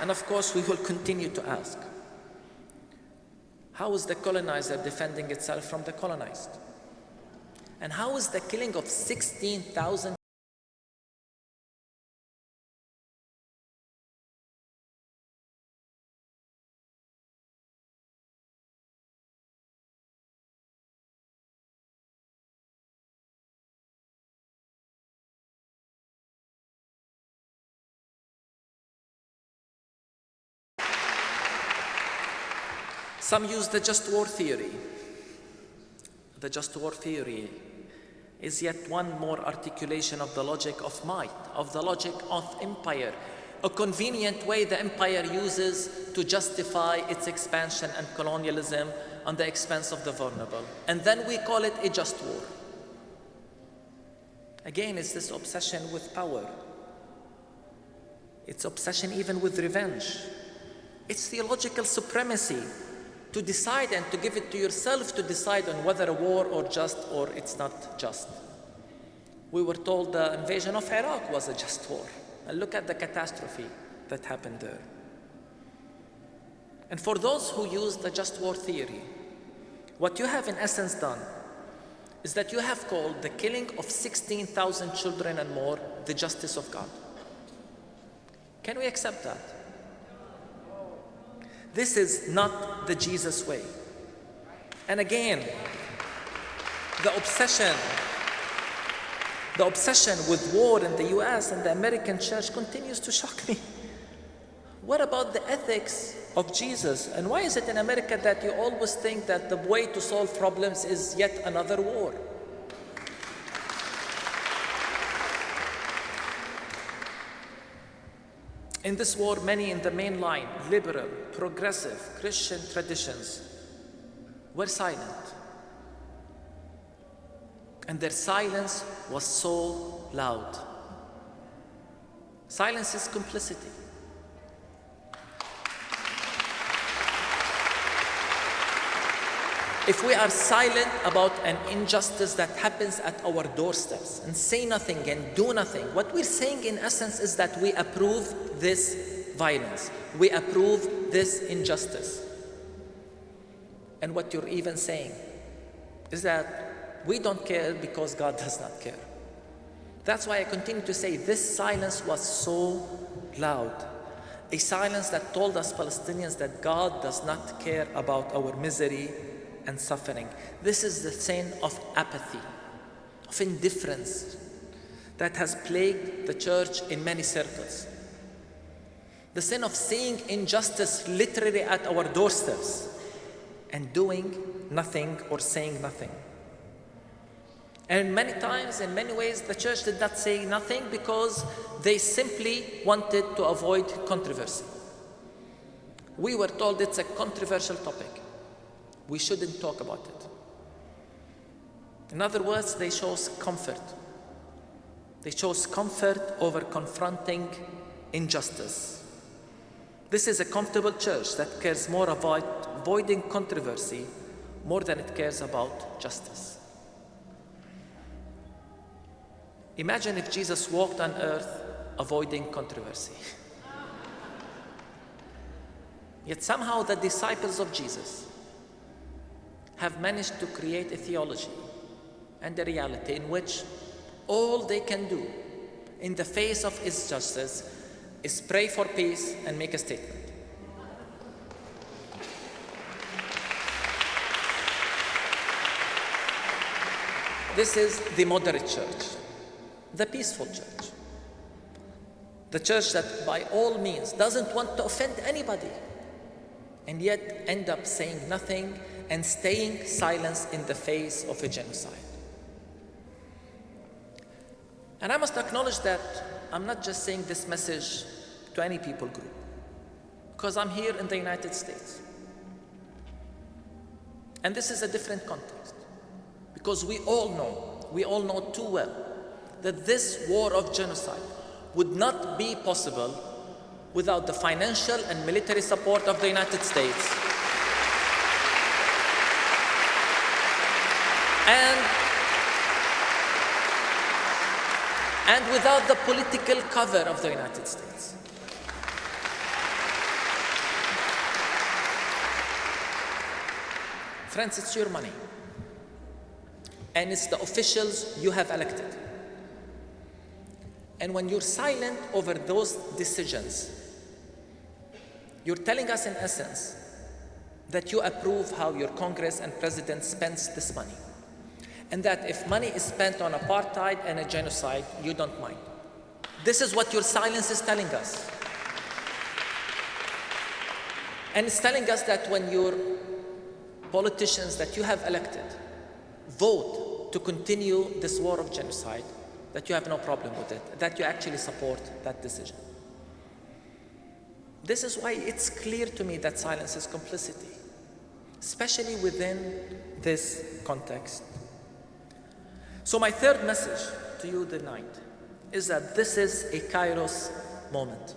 And of course, we will continue to ask, how is the colonizer defending itself from the colonized? And how is the killing of 16,000 Some use the just war theory. The just war theory is yet one more articulation of the logic of might, of the logic of empire, a convenient way the empire uses to justify its expansion and colonialism on the expense of the vulnerable. And then we call it a just war. Again, it's this obsession with power. It's obsession even with revenge. It's theological supremacy. To decide and to give it to yourself to decide on whether a war or just or it's not just. We were told the invasion of Iraq was a just war. And look at the catastrophe that happened there. And for those who use the just war theory, what you have in essence done is that you have called the killing of 16,000 children and more the justice of God. Can we accept that? This is not the Jesus way. And again, the obsession with war in the US and the American church continues to shock me. What about the ethics of Jesus? And why is it in America that you always think that the way to solve problems is yet another war? In this war, many in the main line, liberal, progressive, Christian traditions were silent. And their silence was so loud. Silence is complicity. If we are silent about an injustice that happens at our doorsteps and say nothing and do nothing, what we're saying in essence is that we approve this violence. We approve this injustice. And what you're even saying is that we don't care because God does not care. That's why I continue to say this silence was so loud. A silence that told us Palestinians that God does not care about our misery and suffering. This is the sin of apathy, of indifference that has plagued the church in many circles. The sin of seeing injustice literally at our doorsteps and doing nothing or saying nothing. And many times, in many ways, the church did not say nothing because they simply wanted to avoid controversy. We were told it's a controversial topic. We shouldn't talk about it. In other words, they chose comfort. They chose comfort over confronting injustice. This is a comfortable church that cares more about avoiding controversy more than it cares about justice. Imagine if Jesus walked on earth avoiding controversy. Yet somehow the disciples of Jesus have managed to create a theology and a reality in which all they can do in the face of injustice is pray for peace and make a statement. This is the moderate church, the peaceful church, the church that by all means doesn't want to offend anybody and yet end up saying nothing and staying silent in the face of a genocide. And I must acknowledge that I'm not just saying this message to any people group, because I'm here in the United States. And this is a different context, because we all know too well that this war of genocide would not be possible without the financial and military support of the United States. And without the political cover of the United States. Friends, it's your money. And it's the officials you have elected. And when you're silent over those decisions, you're telling us in essence that you approve how your Congress and President spends this money. And that if money is spent on apartheid and a genocide, you don't mind. This is what your silence is telling us. And it's telling us that when your politicians that you have elected vote to continue this war of genocide, that you have no problem with it, that you actually support that decision. This is why it's clear to me that silence is complicity, especially within this context. So my third message to you tonight is that this is a Kairos moment.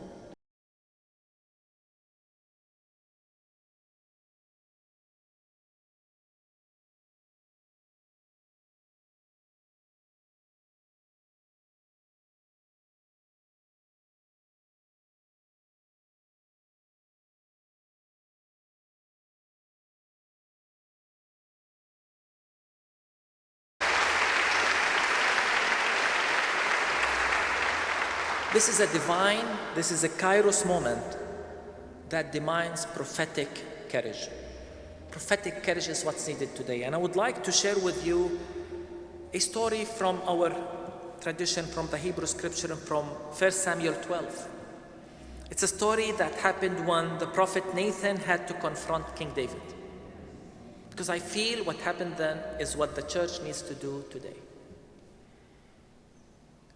This is a Kairos moment that demands prophetic courage. Prophetic courage is what's needed today. And I would like to share with you a story from our tradition, from the Hebrew scripture, from 1 Samuel 12. It's a story that happened when the prophet Nathan had to confront King David. Because I feel what happened then is what the church needs to do today.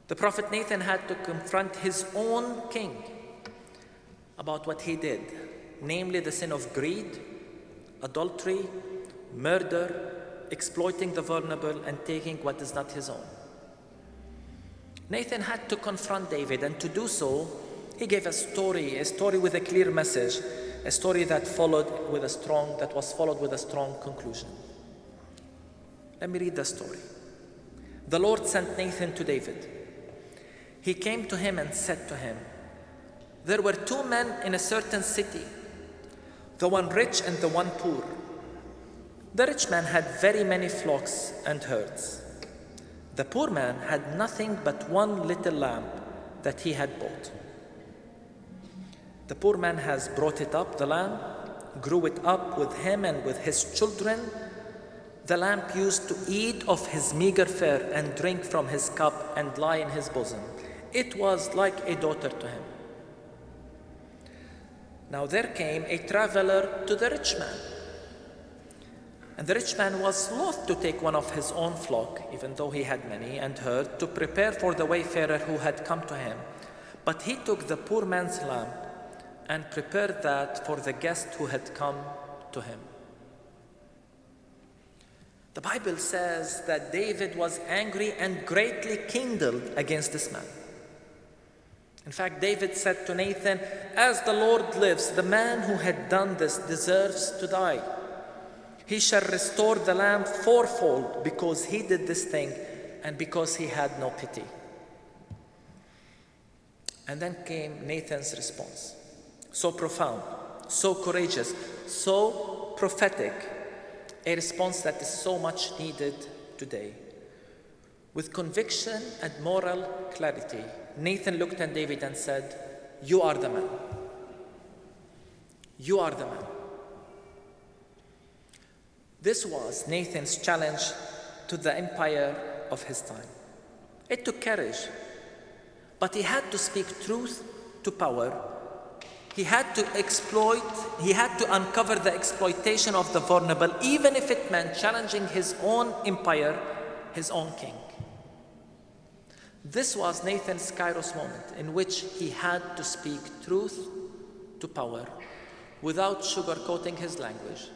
The prophet Nathan had to confront his own king about what he did, namely the sin of greed, adultery, murder, exploiting the vulnerable, and taking what is not his own. Nathan had to confront David, and to do so, he gave a story with a clear message, a story that was followed with a strong conclusion. Let me read the story. The Lord sent Nathan to David. He came to him and said to him, "There were two men in a certain city, the one rich and the one poor. The rich man had very many flocks and herds. The poor man had nothing but one little lamb that he had bought. The poor man has brought it up, the lamb, grew it up with him and with his children. The lamb used to eat of his meager fare and drink from his cup and lie in his bosom. It was like a daughter to him. Now there came a traveler to the rich man. And the rich man was loath to take one of his own flock, even though he had many, and herd, to prepare for the wayfarer who had come to him. But he took the poor man's lamb and prepared that for the guest who had come to him." The Bible says that David was angry and greatly kindled against this man. In fact, David said to Nathan, "As the Lord lives, the man who had done this deserves to die. He shall restore the lamb fourfold because he did this thing and because he had no pity." And then came Nathan's response. So profound, so courageous, so prophetic, a response that is so much needed today. With conviction and moral clarity, Nathan looked at David and said, "You are the man. You are the man." This was Nathan's challenge to the empire of his time. It took courage, but he had to speak truth to power. He had to uncover the exploitation of the vulnerable, even if it meant challenging his own empire, his own king. This was Nathan's Kairos moment, in which he had to speak truth to power, without sugarcoating his language,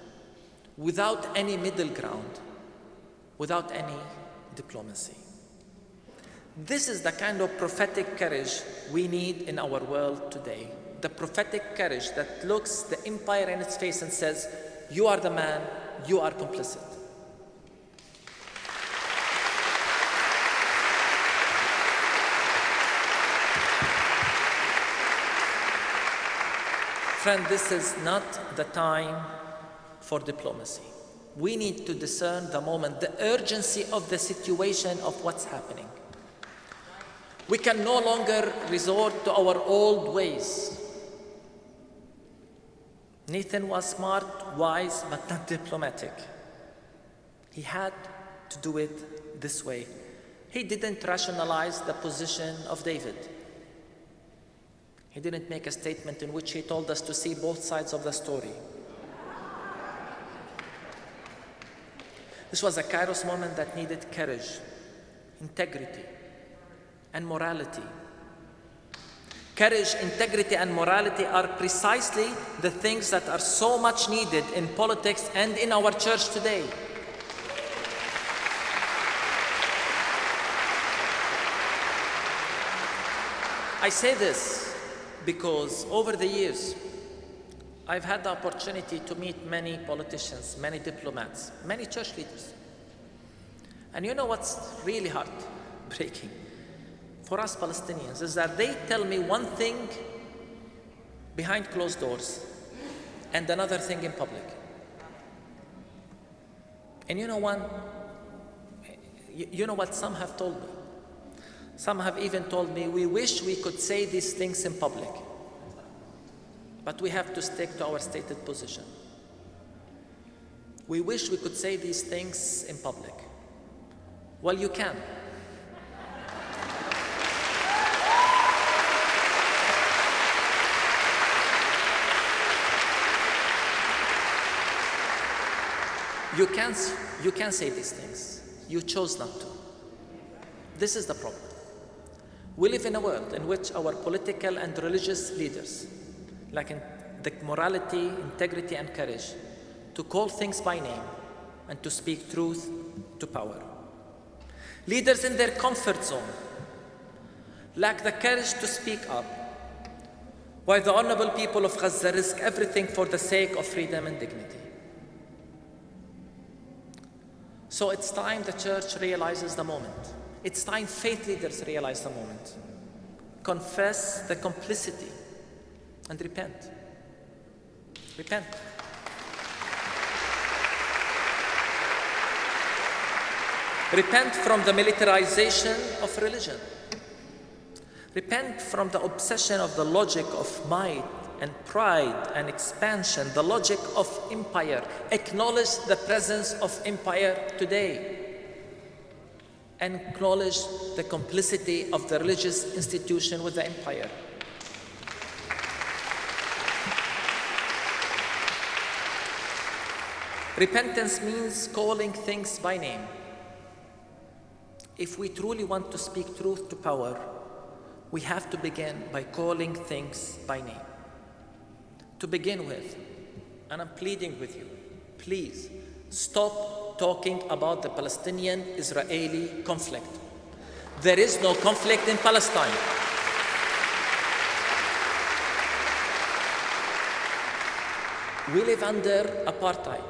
without any middle ground, without any diplomacy. This is the kind of prophetic courage we need in our world today. The prophetic courage that looks the empire in its face and says, "You are the man, you are complicit." Friend, this is not the time for diplomacy. We need to discern the moment, the urgency of the situation of what's happening. We can no longer resort to our old ways. Nathan was smart, wise, but not diplomatic. He had to do it this way. He didn't rationalize the position of David. He didn't make a statement in which he told us to see both sides of the story. This was a Kairos moment that needed courage, integrity, and morality. Courage, integrity, and morality are precisely the things that are so much needed in politics and in our church today. I say this because over the years, I've had the opportunity to meet many politicians, many diplomats, many church leaders. And you know what's really heartbreaking for us Palestinians is that they tell me one thing behind closed doors and another thing in public. And you know what some have told me? Some have even told me, "We wish we could say these things in public, but we have to stick to our stated position. We wish we could say these things in public." Well, you can. You can say these things. You chose not to. This is the problem. We live in a world in which our political and religious leaders like the morality, integrity, and courage to call things by name and to speak truth to power. Leaders in their comfort zone lack the courage to speak up, while the honorable people of Gaza risk everything for the sake of freedom and dignity. So it's time the church realizes the moment. It's time faith leaders realize the moment. Confess the complicity and repent. Repent. Repent from the militarization of religion. Repent from the obsession of the logic of might and pride and expansion, the logic of empire. Acknowledge the presence of empire today. And acknowledge the complicity of the religious institution with the empire. Repentance means calling things by name. If we truly want to speak truth to power, we have to begin by calling things by name. To begin with, and I'm pleading with you, please stop talking about the Palestinian-Israeli conflict. There is no conflict in Palestine. We live under apartheid.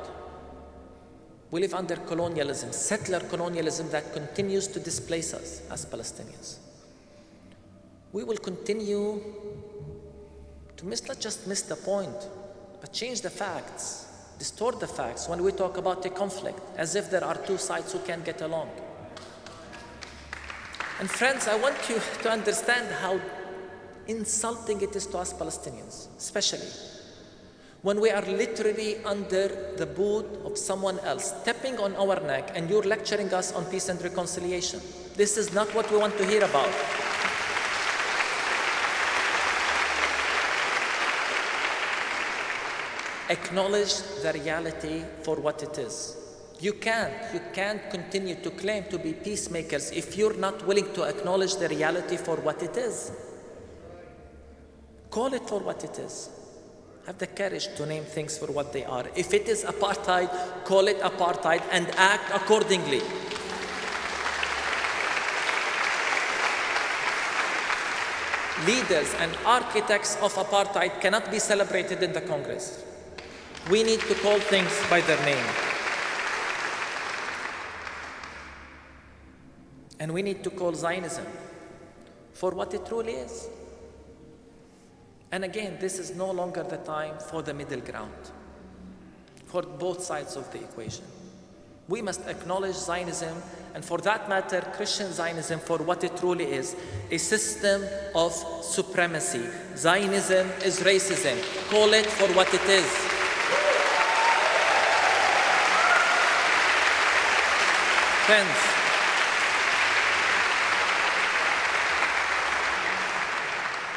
We live under colonialism, settler colonialism that continues to displace us as Palestinians. We will continue to not just miss the point, but change the facts, distort the facts when we talk about a conflict, as if there are two sides who can get along. And friends, I want you to understand how insulting it is to us Palestinians, especially when we are literally under the boot of someone else, stepping on our neck, and you're lecturing us on peace and reconciliation. This is not what we want to hear about. Acknowledge the reality for what it is. You can't continue to claim to be peacemakers if you're not willing to acknowledge the reality for what it is. Call it for what it is. Have the courage to name things for what they are. If it is apartheid, call it apartheid and act accordingly. Leaders and architects of apartheid cannot be celebrated in the Congress. We need to call things by their name. And we need to call Zionism for what it truly is. And again, this is no longer the time for the middle ground, for both sides of the equation. We must acknowledge Zionism, and for that matter, Christian Zionism for what it truly is, a system of supremacy. Zionism is racism. Call it for what it is. Friends,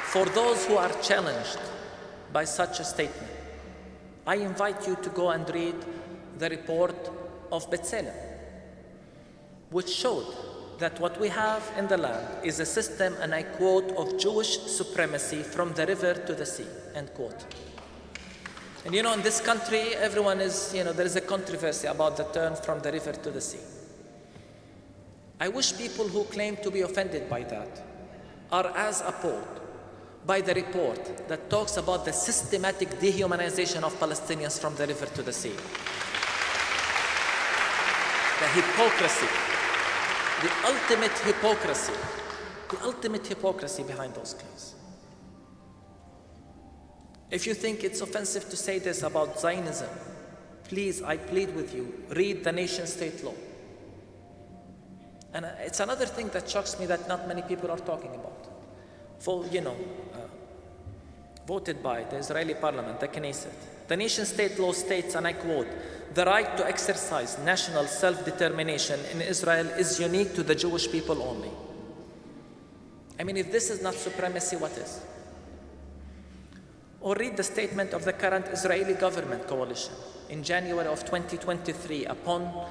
for those who are challenged by such a statement, I invite you to go and read the report of Bethlehem, which showed that what we have in the land is a system, and I quote, of Jewish supremacy from the river to the sea, end quote. And in this country, everyone is, there is a controversy about the term from the river to the sea. I wish people who claim to be offended by that are as appalled by the report that talks about the systematic dehumanization of Palestinians from the river to the sea. The hypocrisy, the ultimate hypocrisy behind those claims. If you think it's offensive to say this about Zionism, please, I plead with you, read the nation-state law. And it's another thing that shocks me that not many people are talking about. Voted by the Israeli parliament, the Knesset. The nation-state law states, and I quote, "The right to exercise national self-determination in Israel is unique to the Jewish people only." I mean, if this is not supremacy, what is? Or read the statement of the current Israeli government coalition in January of 2023 upon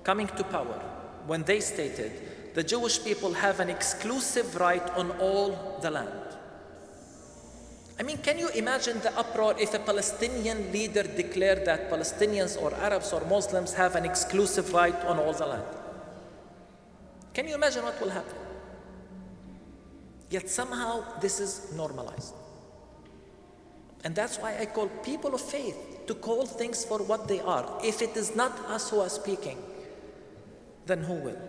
coming to power, when they stated, "The Jewish people have an exclusive right on all the land." I mean, can you imagine the uproar if a Palestinian leader declared that Palestinians or Arabs or Muslims have an exclusive right on all the land? Can you imagine what will happen? Yet somehow this is normalized. And that's why I call people of faith to call things for what they are. If it is not us who are speaking, then who will?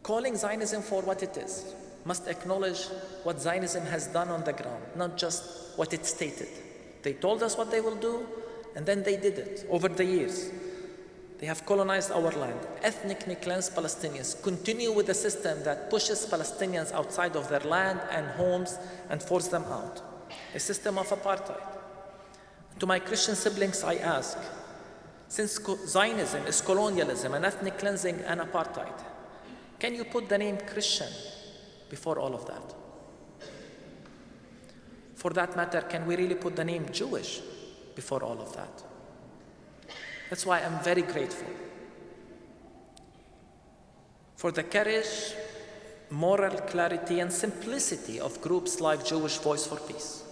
Calling Zionism for what it is must acknowledge what Zionism has done on the ground, not just what it stated. They told us what they will do, and then they did it over the years. They have colonized our land, ethnically cleansed Palestinians, continue with a system that pushes Palestinians outside of their land and homes and force them out. A system of apartheid. To my Christian siblings, I ask, since Zionism is colonialism and ethnic cleansing and apartheid, can you put the name Christian before all of that? For that matter, can we really put the name Jewish before all of that? That's why I'm very grateful for the courage, moral clarity, and simplicity of groups like Jewish Voice for Peace.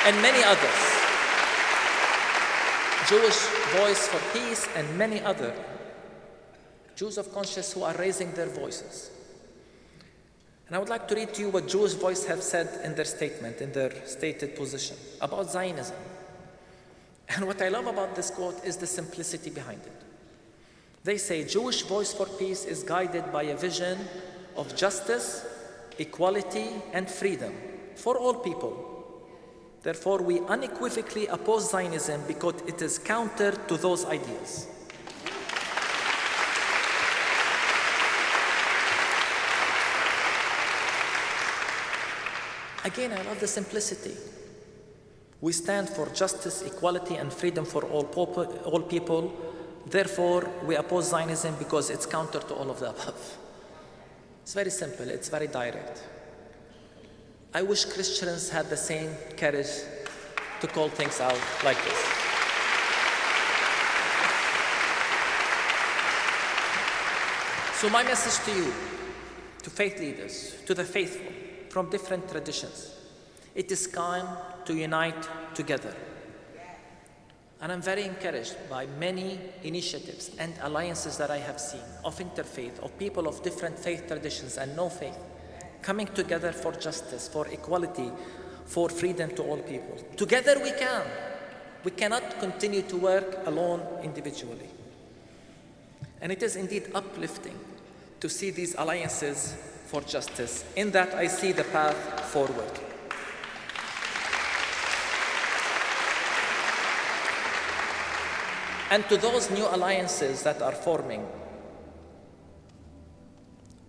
And many others. Jewish Voice for Peace and many other Jews of conscience who are raising their voices. And I would like to read to you what Jewish Voice have said in their statement, in their stated position about Zionism. And what I love about this quote is the simplicity behind it. They say, Jewish Voice for Peace is guided by a vision of justice, equality, and freedom for all people. Therefore, we unequivocally oppose Zionism because it is counter to those ideas. Again, I love the simplicity. We stand for justice, equality, and freedom for all people. Therefore, we oppose Zionism because it's counter to all of the above. It's very simple. It's very direct. I wish Christians had the same courage to call things out like this. So my message to you, to faith leaders, to the faithful, from different traditions. It is time to unite together. And I'm very encouraged by many initiatives and alliances that I have seen of interfaith, of people of different faith traditions and no faith, coming together for justice, for equality, for freedom to all people. Together we can. We cannot continue to work alone individually. And it is indeed uplifting to see these alliances for justice. In that, I see the path forward. And to those new alliances that are forming,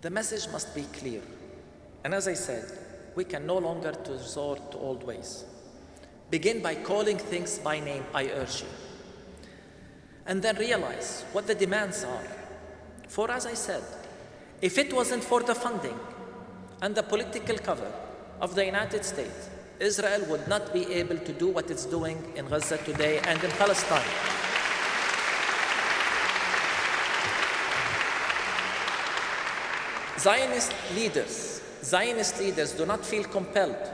the message must be clear. And as I said, we can no longer resort to old ways. Begin by calling things by name, I urge you. And then realize what the demands are. For as I said, if it wasn't for the funding and the political cover of the United States, Israel would not be able to do what it's doing in Gaza today and in Palestine. Zionist leaders do not feel compelled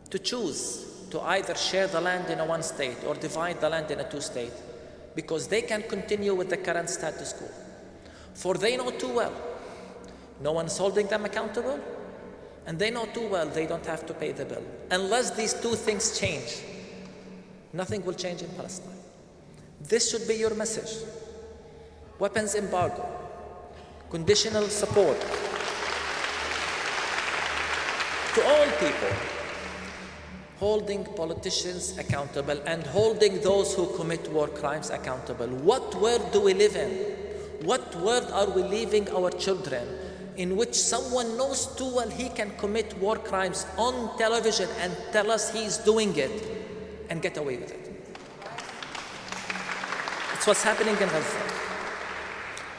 to choose to either share the land in a one state or divide the land in a two state, because they can continue with the current status quo. For they know too well, no one's holding them accountable, and they know too well they don't have to pay the bill. Unless these two things change, nothing will change in Palestine. This should be your message. Weapons embargo, conditional support to all people, holding politicians accountable and holding those who commit war crimes accountable. What world do we live in? What world are we leaving our children in which someone knows too well he can commit war crimes on television and tell us he's doing it and get away with it? It's what's happening in Gaza.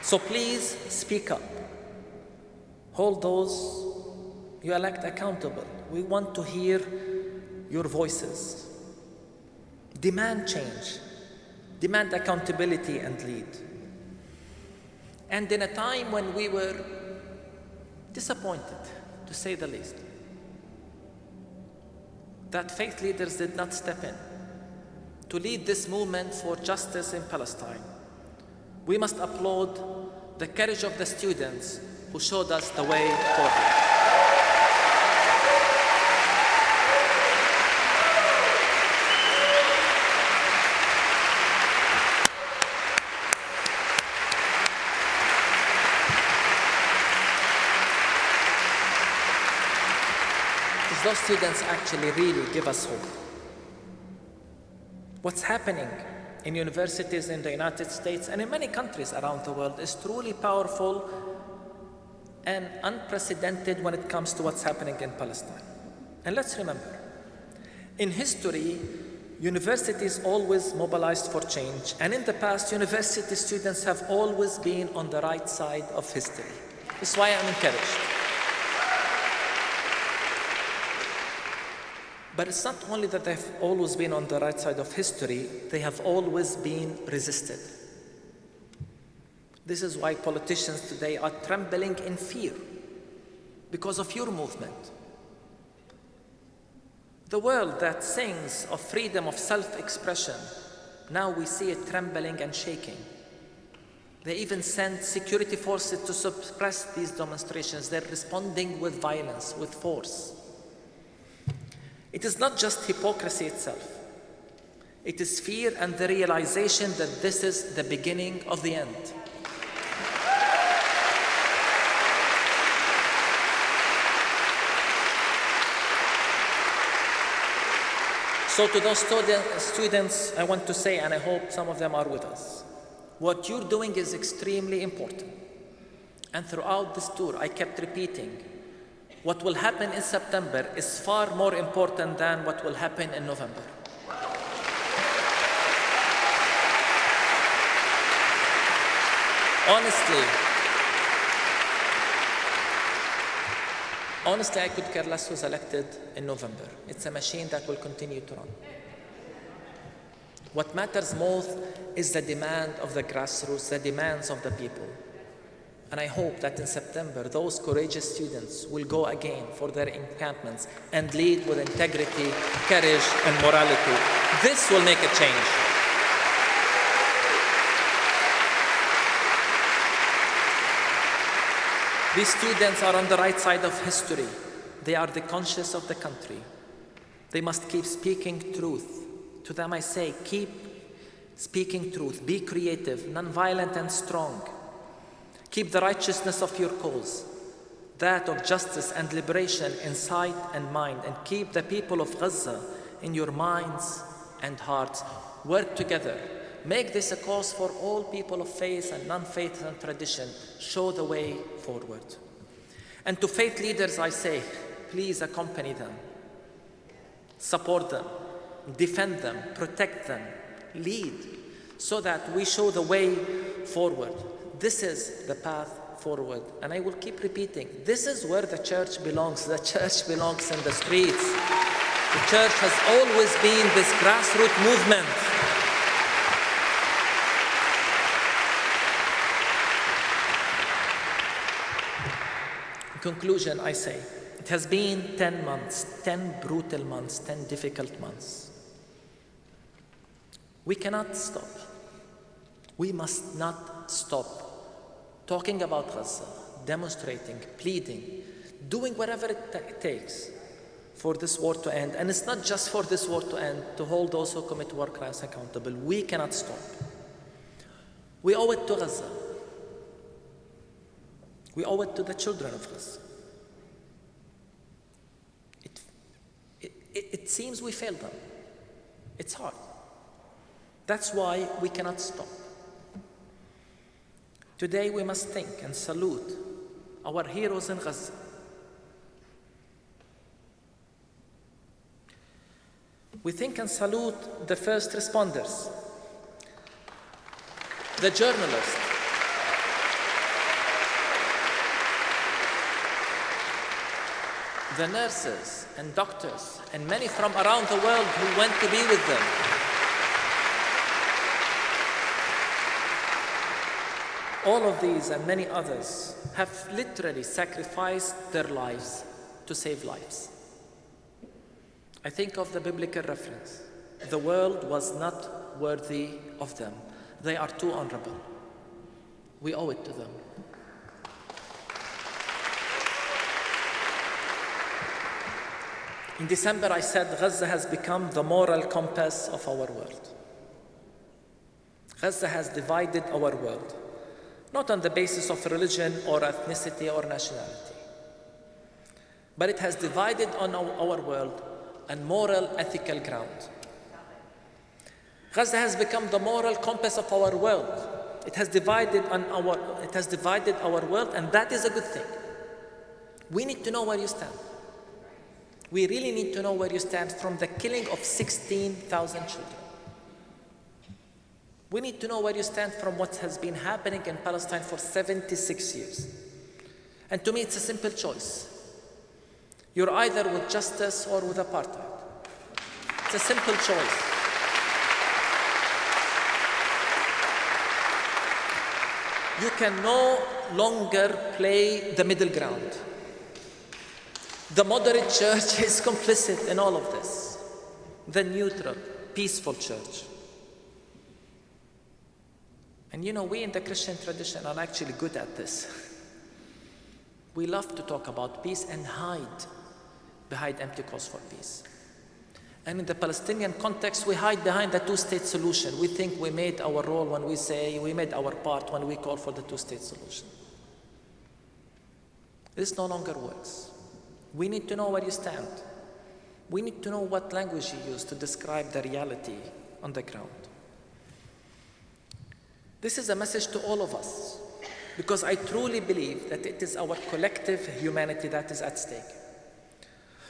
So please speak up. Hold those you elect accountable. We want to hear your voices. Demand change. Demand accountability and lead. And in a time when we were disappointed, to say the least, that faith leaders did not step in to lead this movement for justice in Palestine, we must applaud the courage of the students who showed us the way forward. Those students actually really give us hope. What's happening in universities in the United States and in many countries around the world is truly powerful and unprecedented when it comes to what's happening in Palestine. And let's remember, in history, universities always mobilized for change, and in the past, university students have always been on the right side of history. That's why I'm encouraged. But it's not only that they've always been on the right side of history, they have always been resisted. This is why politicians today are trembling in fear because of your movement. The world that sings of freedom of self-expression, now we see it trembling and shaking. They even send security forces to suppress these demonstrations. They're responding with violence, with force. It is not just hypocrisy itself. It is fear and the realization that this is the beginning of the end. So to those students, I want to say, and I hope some of them are with us, what you're doing is extremely important. And throughout this tour, I kept repeating, what will happen in September is far more important than what will happen in November. Honestly, I could care less who's elected in November. It's a machine that will continue to run. What matters most is the demand of the grassroots, the demands of the people. And I hope that in September, those courageous students will go again for their encampments and lead with integrity, courage, and morality. This will make a change. These students are on the right side of history. They are the conscience of the country. They must keep speaking truth. To them I say, keep speaking truth. Be creative, nonviolent, and strong. Keep the righteousness of your cause, that of justice and liberation in sight and mind, and keep the people of Gaza in your minds and hearts. Work together. Make this a cause for all people of faith and non-faith and tradition. Show the way forward. And to faith leaders I say, please accompany them. Support them. Defend them. Protect them. Lead, so that we show the way forward. This is the path forward. And I will keep repeating, this is where the church belongs. The church belongs in the streets. The church has always been this grassroots movement. In conclusion, I say, it has been 10 months, 10 brutal months, 10 difficult months. We cannot stop. We must not stop talking about Gaza, demonstrating, pleading, doing whatever it takes for this war to end. And it's not just for this war to end, to hold those who commit war crimes accountable. We cannot stop. We owe it to Gaza. We owe it to the children of Gaza. It seems we failed them. It's hard. That's why we cannot stop. Today we must think and salute our heroes in Gaza. We think and salute the first responders, the journalists, the nurses and doctors, and many from around the world who went to be with them. all of these and many others have literally sacrificed their lives to save lives. I think of the biblical reference. The world was not worthy of them. They are too honorable. We owe it to them. In December, I said Gaza has become the moral compass of our world. Gaza has divided our world, not on the basis of religion or ethnicity or nationality, but it has divided on our world on moral, ethical ground. Gaza has become the moral compass of our world. It has divided our world, and that is a good thing. We need to know where you stand. We really need to know where you stand from the killing of 16,000 children. We need to know where you stand from what has been happening in Palestine for 76 years. And to me, it's a simple choice. You're either with justice or with apartheid. It's a simple choice. You can no longer play the middle ground. The moderate church is complicit in all of this. The neutral, peaceful church. And you know, we in the Christian tradition are actually good at this. We love to talk about peace and hide behind empty calls for peace. And in the Palestinian context, we hide behind the two-state solution. We think we made our role when we say, we made our part when we call for the two-state solution. This no longer works. We need to know where you stand. We need to know what language you use to describe the reality on the ground. This is a message to all of us, because I truly believe that it is our collective humanity that is at stake.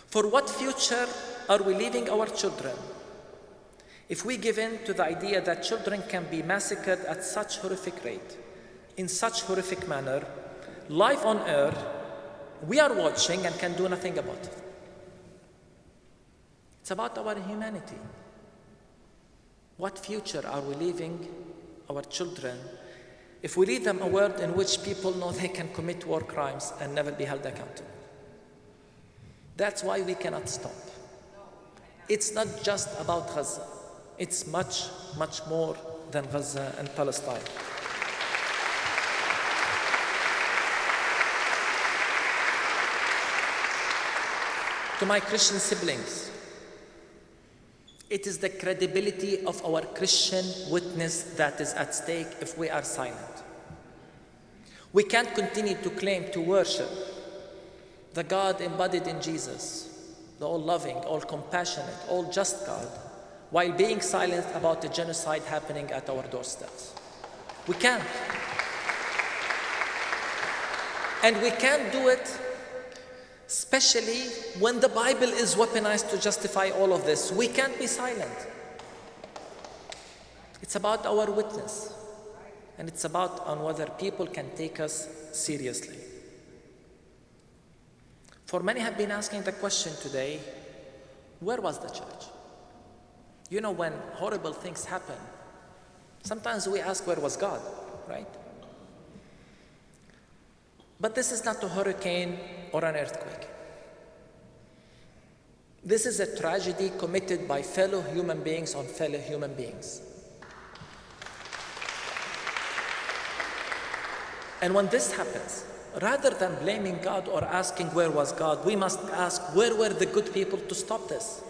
For what future are we leaving our children if we give in to the idea that children can be massacred at such horrific rate, in such horrific manner, live on air? We are watching and can do nothing about it. It's about our humanity. What future are we leaving our children if we leave them a world in which people know they can commit war crimes and never be held accountable? That's why we cannot stop. It's not just about Gaza. It's much, much more than Gaza and Palestine. To my Christian siblings, it is the credibility of our Christian witness that is at stake if we are silent. We can't continue to claim to worship the God embodied in Jesus, the all-loving, all-compassionate, all-just God, while being silent about the genocide happening at our doorsteps. We can't. And we can't do it especially when the Bible is weaponized to justify all of this. We can't be silent. It's about our witness, and it's about on whether people can take us seriously. For many have been asking the question today, where was the church? You know, when horrible things happen, sometimes we ask, where was God, right? But this is not a hurricane or an earthquake. This is a tragedy committed by fellow human beings on fellow human beings. And when this happens, rather than blaming God or asking where was God, we must ask, where were the good people to stop this?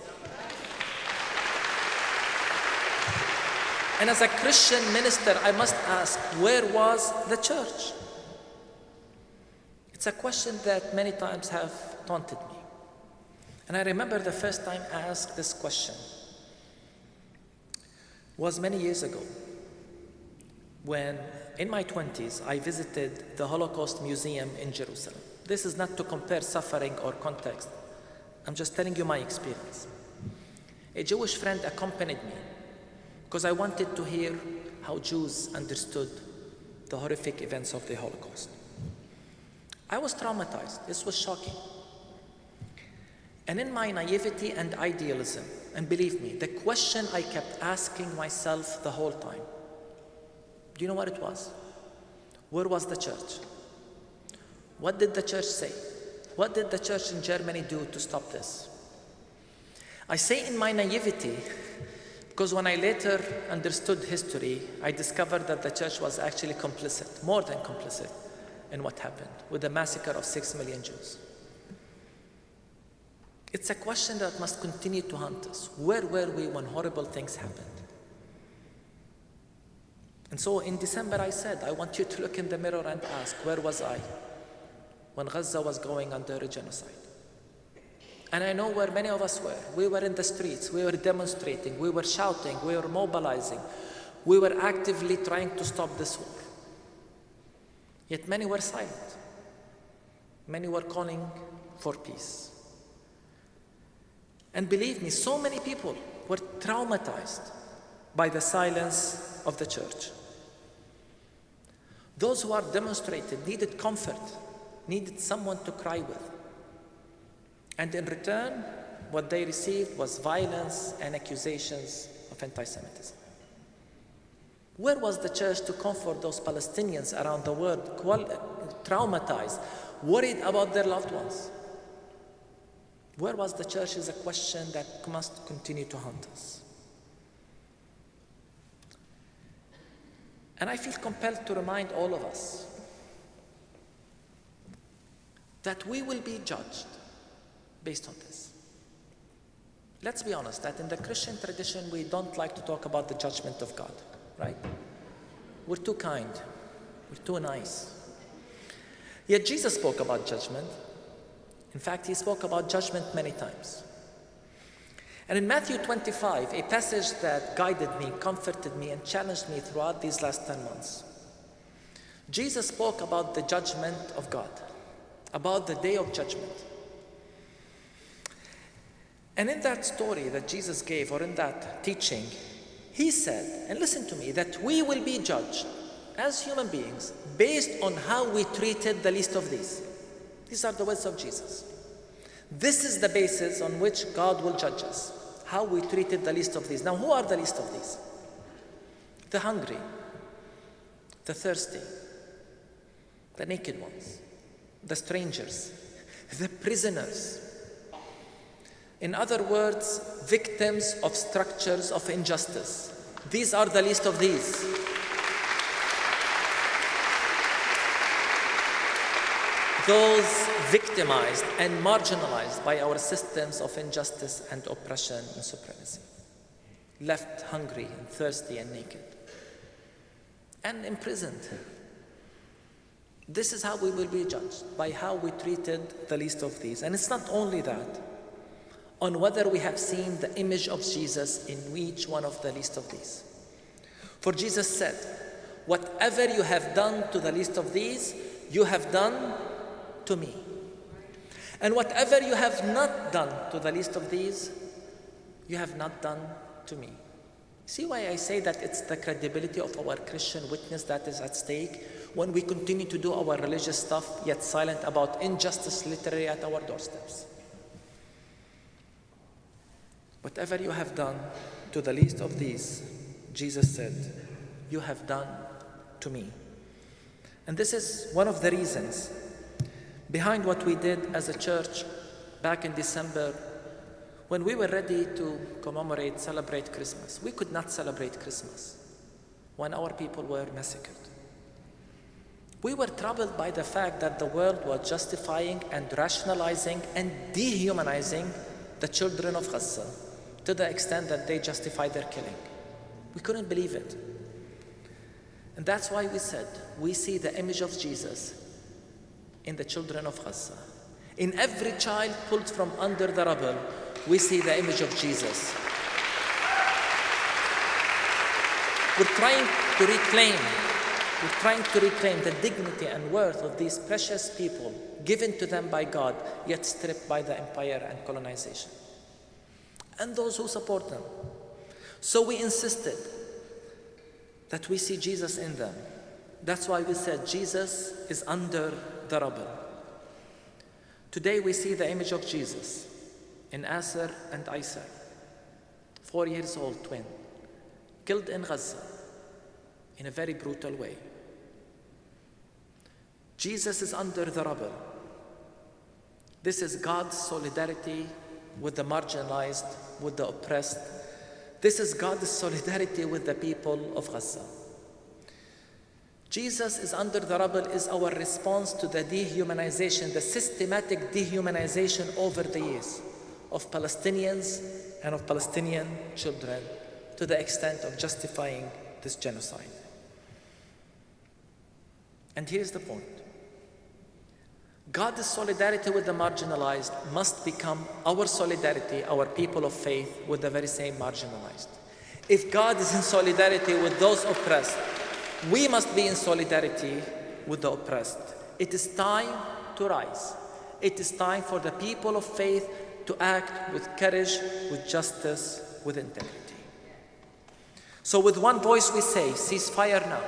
And as a Christian minister, I must ask, where was the church? It's a question that many times have taunted me. And I remember the first time I asked this question was many years ago, when in my 20s I visited the Holocaust Museum in Jerusalem. This is not to compare suffering or context. I'm just telling you my experience. A Jewish friend accompanied me because I wanted to hear how Jews understood the horrific events of the Holocaust. I was traumatized. This was shocking. And in my naivety and idealism, and believe me, the question I kept asking myself the whole time, do you know what it was? Where was the church? What did the church say? What did the church in Germany do to stop this? I say in my naivety, because when I later understood history, I discovered that the church was actually complicit, more than complicit, in what happened with the massacre of 6 million Jews. It's a question that must continue to haunt us. Where were we when horrible things happened? And so in December I said, I want you to look in the mirror and ask, where was I when Gaza was going under a genocide? And I know where many of us were. We were in the streets, we were demonstrating, we were shouting, we were mobilizing, we were actively trying to stop this war. Yet many were silent. Many were calling for peace. And believe me, so many people were traumatized by the silence of the church. Those who are demonstrated needed comfort, needed someone to cry with. And in return, what they received was violence and accusations of anti-Semitism. Where was the church to comfort those Palestinians around the world, traumatized, worried about their loved ones? Where was the church is a question that must continue to haunt us. And I feel compelled to remind all of us that we will be judged based on this. Let's be honest, that in the Christian tradition, we don't like to talk about the judgment of God, right? We're too kind, we're too nice. Yet Jesus spoke about judgment. In fact, he spoke about judgment many times. And in Matthew 25, a passage that guided me, comforted me, and challenged me throughout these last 10 months, Jesus spoke about the judgment of God, about the day of judgment. And in that story that Jesus gave, or in that teaching, he said, and listen to me, that we will be judged as human beings based on how we treated the least of these. These are the words of Jesus. This is the basis on which God will judge us, how we treated the least of these. Now, who are the least of these? The hungry, the thirsty, the naked ones, the strangers, the prisoners. In other words, victims of structures of injustice. These are the least of these. Those victimized and marginalized by our systems of injustice and oppression and supremacy, left hungry and thirsty and naked, and imprisoned. This is how we will be judged, by how we treated the least of these. And it's not only that, on whether we have seen the image of Jesus in each one of the least of these. For Jesus said, whatever you have done to the least of these, you have done to me. And whatever you have not done to the least of these, you have not done to me. See why I say that it's the credibility of our Christian witness that is at stake when we continue to do our religious stuff, yet silent about injustice literally at our doorsteps. Whatever you have done to the least of these, Jesus said, you have done to me. And this is one of the reasons behind what we did as a church back in December when we were ready to celebrate Christmas. We could not celebrate Christmas when our people were massacred. We were troubled by the fact that the world was justifying and rationalizing and dehumanizing the children of Gaza to the extent that they justified their killing. We couldn't believe it. And that's why we said, we see the image of Jesus in the children of Gaza. In every child pulled from under the rubble, we see the image of Jesus. We're trying to reclaim the dignity and worth of these precious people given to them by God, yet stripped by the empire and colonization, and those who support them. So we insisted that we see Jesus in them. That's why we said Jesus is under the rubble. Today we see the image of Jesus in Asser and Isa, 4 years old twin, killed in Gaza in a very brutal way. Jesus is under the rubble. This is God's solidarity with the marginalized, with the oppressed. This is God's solidarity with the people of Gaza. Jesus is under the rubble is our response to the dehumanization, the systematic dehumanization over the years of Palestinians and of Palestinian children, to the extent of justifying this genocide. And here's the point. God's solidarity with the marginalized must become our solidarity, our people of faith, with the very same marginalized. If God is in solidarity with those oppressed, we must be in solidarity with the oppressed. It is time to rise. It is time for the people of faith to act with courage, with justice, with integrity. So with one voice we say, ceasefire now.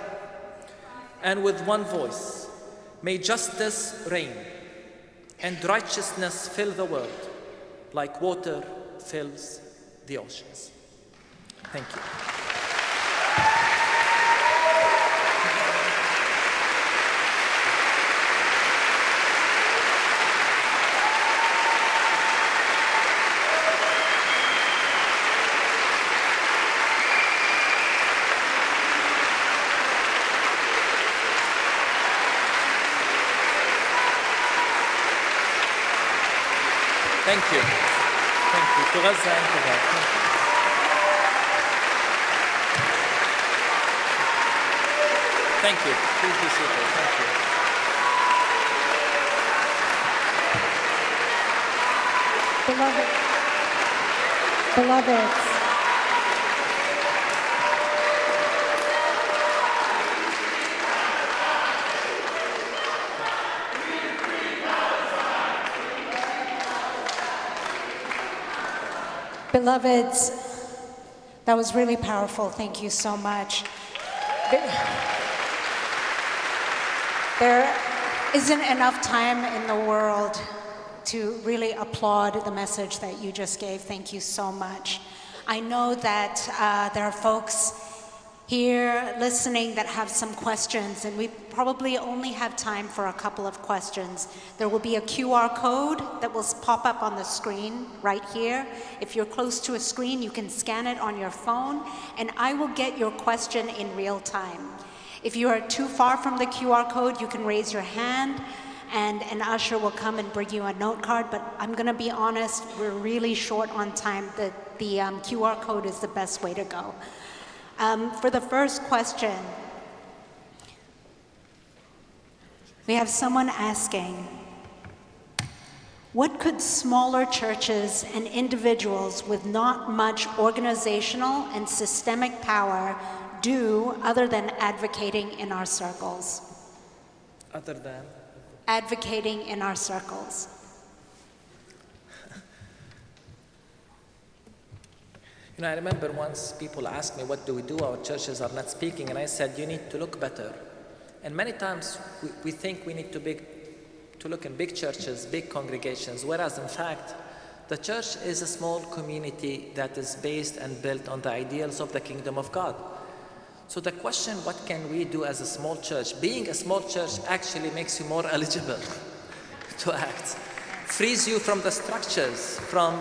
And with one voice, may justice reign and righteousness fill the world like water fills the oceans. Thank you. Thank you. Thank you. To Gaza and to God. Thank you. Please be seated. Thank you. Beloveds, Beloveds, that was really powerful. Thank you so much. There isn't enough time in the world to really applaud the message that you just gave. Thank you so much. I know that there are folks here listening that have some questions, and we probably only have time for a couple of questions. There will be a QR code that will pop up on the screen right here. If you're close to a screen, you can scan it on your phone, and I will get your question in real time. If you are too far from the QR code, you can raise your hand, and an usher will come and bring you a note card, but I'm gonna be honest, we're really short on time. The QR code is the best way to go. For the first question, we have someone asking, what could smaller churches and individuals with not much organizational and systemic power do other than advocating in our circles? Other than? Advocating in our circles. You know, I remember once people asked me, what do we do? Our churches are not speaking. And I said, you need to look better. And many times we think we need to look in big churches, big congregations, whereas in fact, the church is a small community that is based and built on the ideals of the kingdom of God. So the question, what can we do as a small church? Being a small church actually makes you more eligible to act. Frees you from the structures, from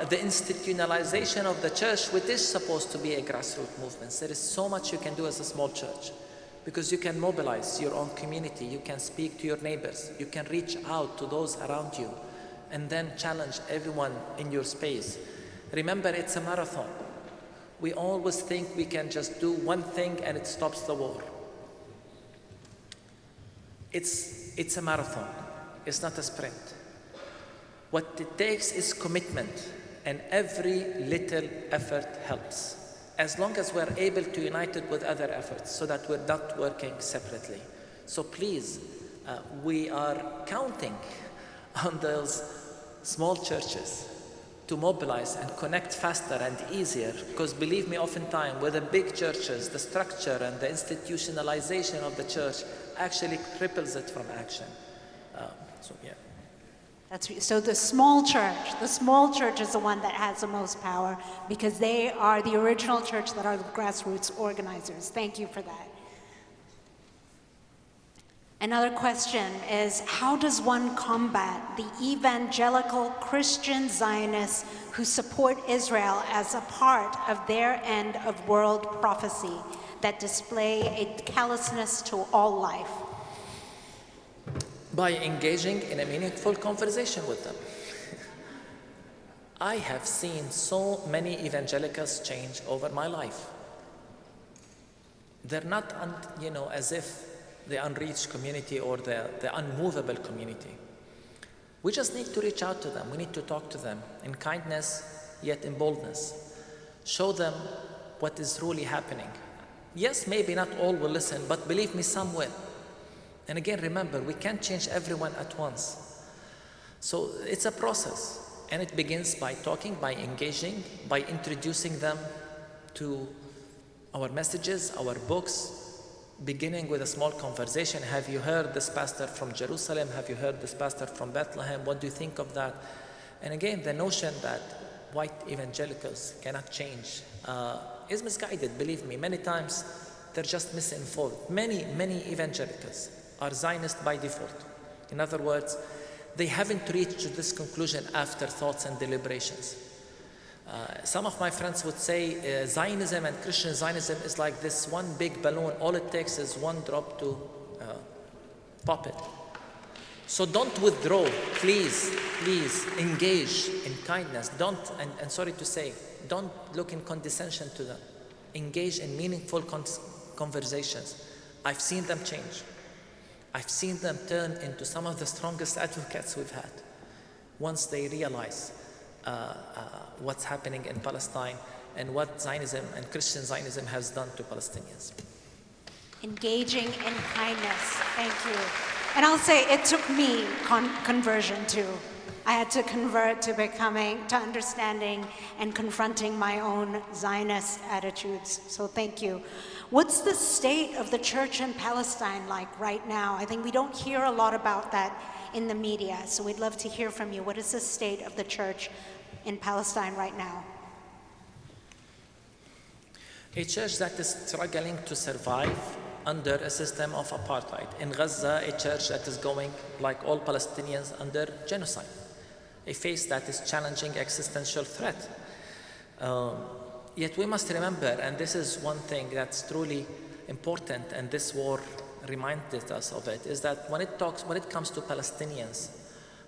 the institutionalization of the church, which is supposed to be a grassroots movement. There is so much you can do as a small church, because you can mobilize your own community, you can speak to your neighbors, you can reach out to those around you, and then challenge everyone in your space. Remember, it's a marathon. We always think we can just do one thing and it stops the war. It's a marathon, it's not a sprint. What it takes is commitment, and every little effort helps, as long as we're able to unite it with other efforts so that we're not working separately. So please, we are counting on those small churches to mobilize and connect faster and easier, because believe me, oftentimes with the big churches, the structure and the institutionalization of the church actually cripples it from action. So the small church is the one that has the most power, because they are the original church that are the grassroots organizers. Thank you for that. Another question is, how does one combat the evangelical Christian Zionists who support Israel as a part of their end of world prophecy that display a callousness to all life? By engaging in a meaningful conversation with them. I have seen so many evangelicals change over my life. They're not, as if the unreached community or the unmovable community. We just need to reach out to them. We need to talk to them in kindness, yet in boldness. Show them what is really happening. Yes, maybe not all will listen, but believe me, some will. And again, remember, we can't change everyone at once. So it's a process. And it begins by talking, by engaging, by introducing them to our messages, our books, beginning with a small conversation. Have you heard this pastor from Jerusalem? Have you heard this pastor from Bethlehem? What do you think of that? And again, the notion that white evangelicals cannot change is misguided, believe me. Many times, they're just misinformed. Many evangelicals are Zionist by default. In other words, they haven't reached to this conclusion after thoughts and deliberations. Some of my friends would say Zionism and Christian Zionism is like this one big balloon. All it takes is one drop to pop it. So don't withdraw, please engage in kindness. Don't, and sorry to say, don't look in condescension to them. Engage in meaningful conversations. I've seen them change. I've seen them turn into some of the strongest advocates we've had once they realize what's happening in Palestine and what Zionism and Christian Zionism has done to Palestinians. Engaging in kindness, thank you. And I'll say it took me conversion too. I had to convert to understanding and confronting my own Zionist attitudes. So thank you. What's the state of the church in Palestine like right now? I think we don't hear a lot about that in the media, so we'd love to hear from you. What is the state of the church in Palestine right now? A church that is struggling to survive under a system of apartheid. In Gaza, a church that is going, like all Palestinians, under genocide. A faith that is challenging existential threat. Yet we must remember, and this is one thing that's truly important, and this war reminded us of it, is that when it comes to Palestinians,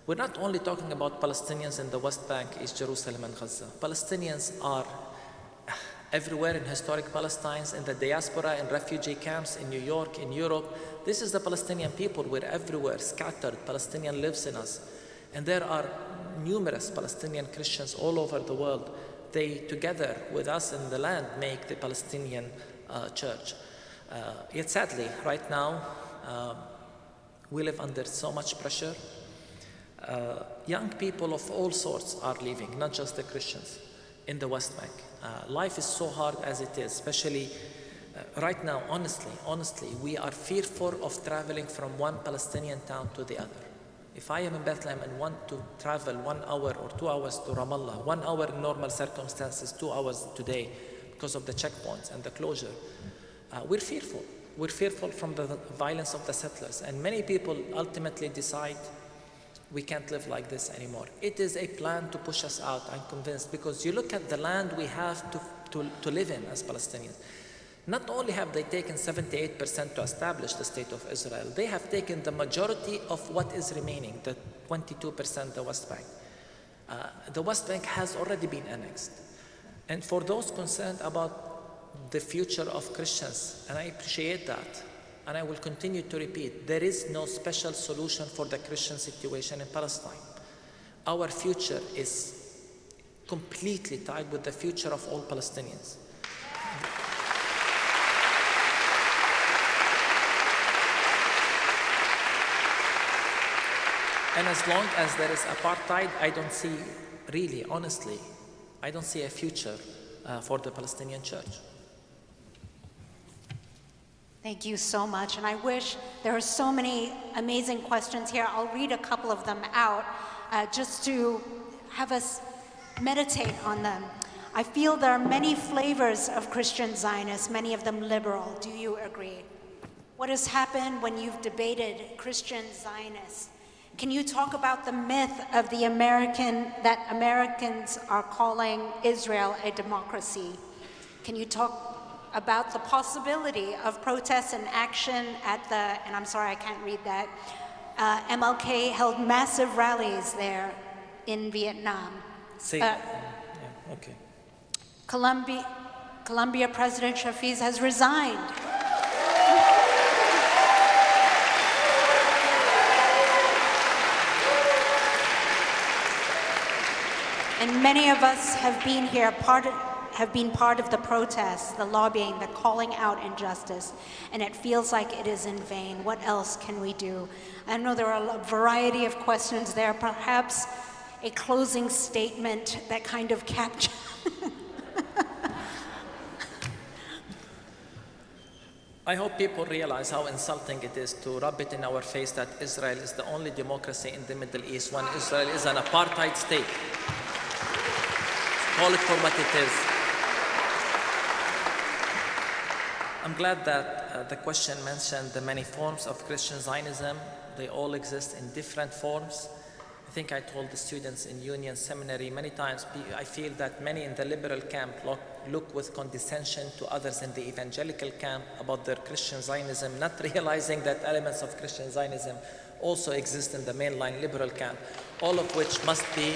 we're not only talking about Palestinians in the West Bank, East Jerusalem and Gaza. Palestinians are everywhere in historic Palestine, in the diaspora, in refugee camps, in New York, in Europe. This is the Palestinian people. We're everywhere, scattered. Palestinian lives in us. And there are numerous Palestinian Christians all over the world. They, together with us in the land, make the Palestinian church. Yet sadly, right now, we live under so much pressure. Young people of all sorts are leaving, not just the Christians, in the West Bank. Life is so hard as it is, especially right now, honestly, we are fearful of traveling from one Palestinian town to the other. If I am in Bethlehem and want to travel 1 hour or 2 hours to Ramallah, 1 hour in normal circumstances, 2 hours today because of the checkpoints and the closure, we're fearful. We're fearful from the violence of the settlers. And many people ultimately decide we can't live like this anymore. It is a plan to push us out, I'm convinced, because you look at the land we have to live in as Palestinians. Not only have they taken 78% to establish the state of Israel, they have taken the majority of what is remaining, the 22%, the West Bank. The West Bank has already been annexed. And for those concerned about the future of Christians, and I appreciate that, and I will continue to repeat, there is no special solution for the Christian situation in Palestine. Our future is completely tied with the future of all Palestinians. And as long as there is apartheid, I don't see, really, honestly, I don't see a future for the Palestinian church. Thank you so much. And I wish there are so many amazing questions here. I'll read a couple of them out just to have us meditate on them. I feel there are many flavors of Christian Zionists, many of them liberal. Do you agree? What has happened when you've debated Christian Zionists? Can you talk about the myth of that Americans are calling Israel a democracy? Can you talk about the possibility of protests and action at and I'm sorry, I can't read that, MLK held massive rallies there in Vietnam. Okay. Colombia President Shafiz has resigned. And many of us have been here, have been part of the protests, the lobbying, the calling out injustice, and it feels like it is in vain. What else can we do? I know there are a variety of questions there, perhaps a closing statement that kind of captures. I hope people realize how insulting it is to rub it in our face that Israel is the only democracy in the Middle East when Israel is an apartheid state. Call it for what it is. I'm glad that the question mentioned the many forms of Christian Zionism. They all exist in different forms. I think I told the students in Union Seminary many times, I feel that many in the liberal camp look with condescension to others in the evangelical camp about their Christian Zionism, not realizing that elements of Christian Zionism also exist in the mainline liberal camp, all of which must be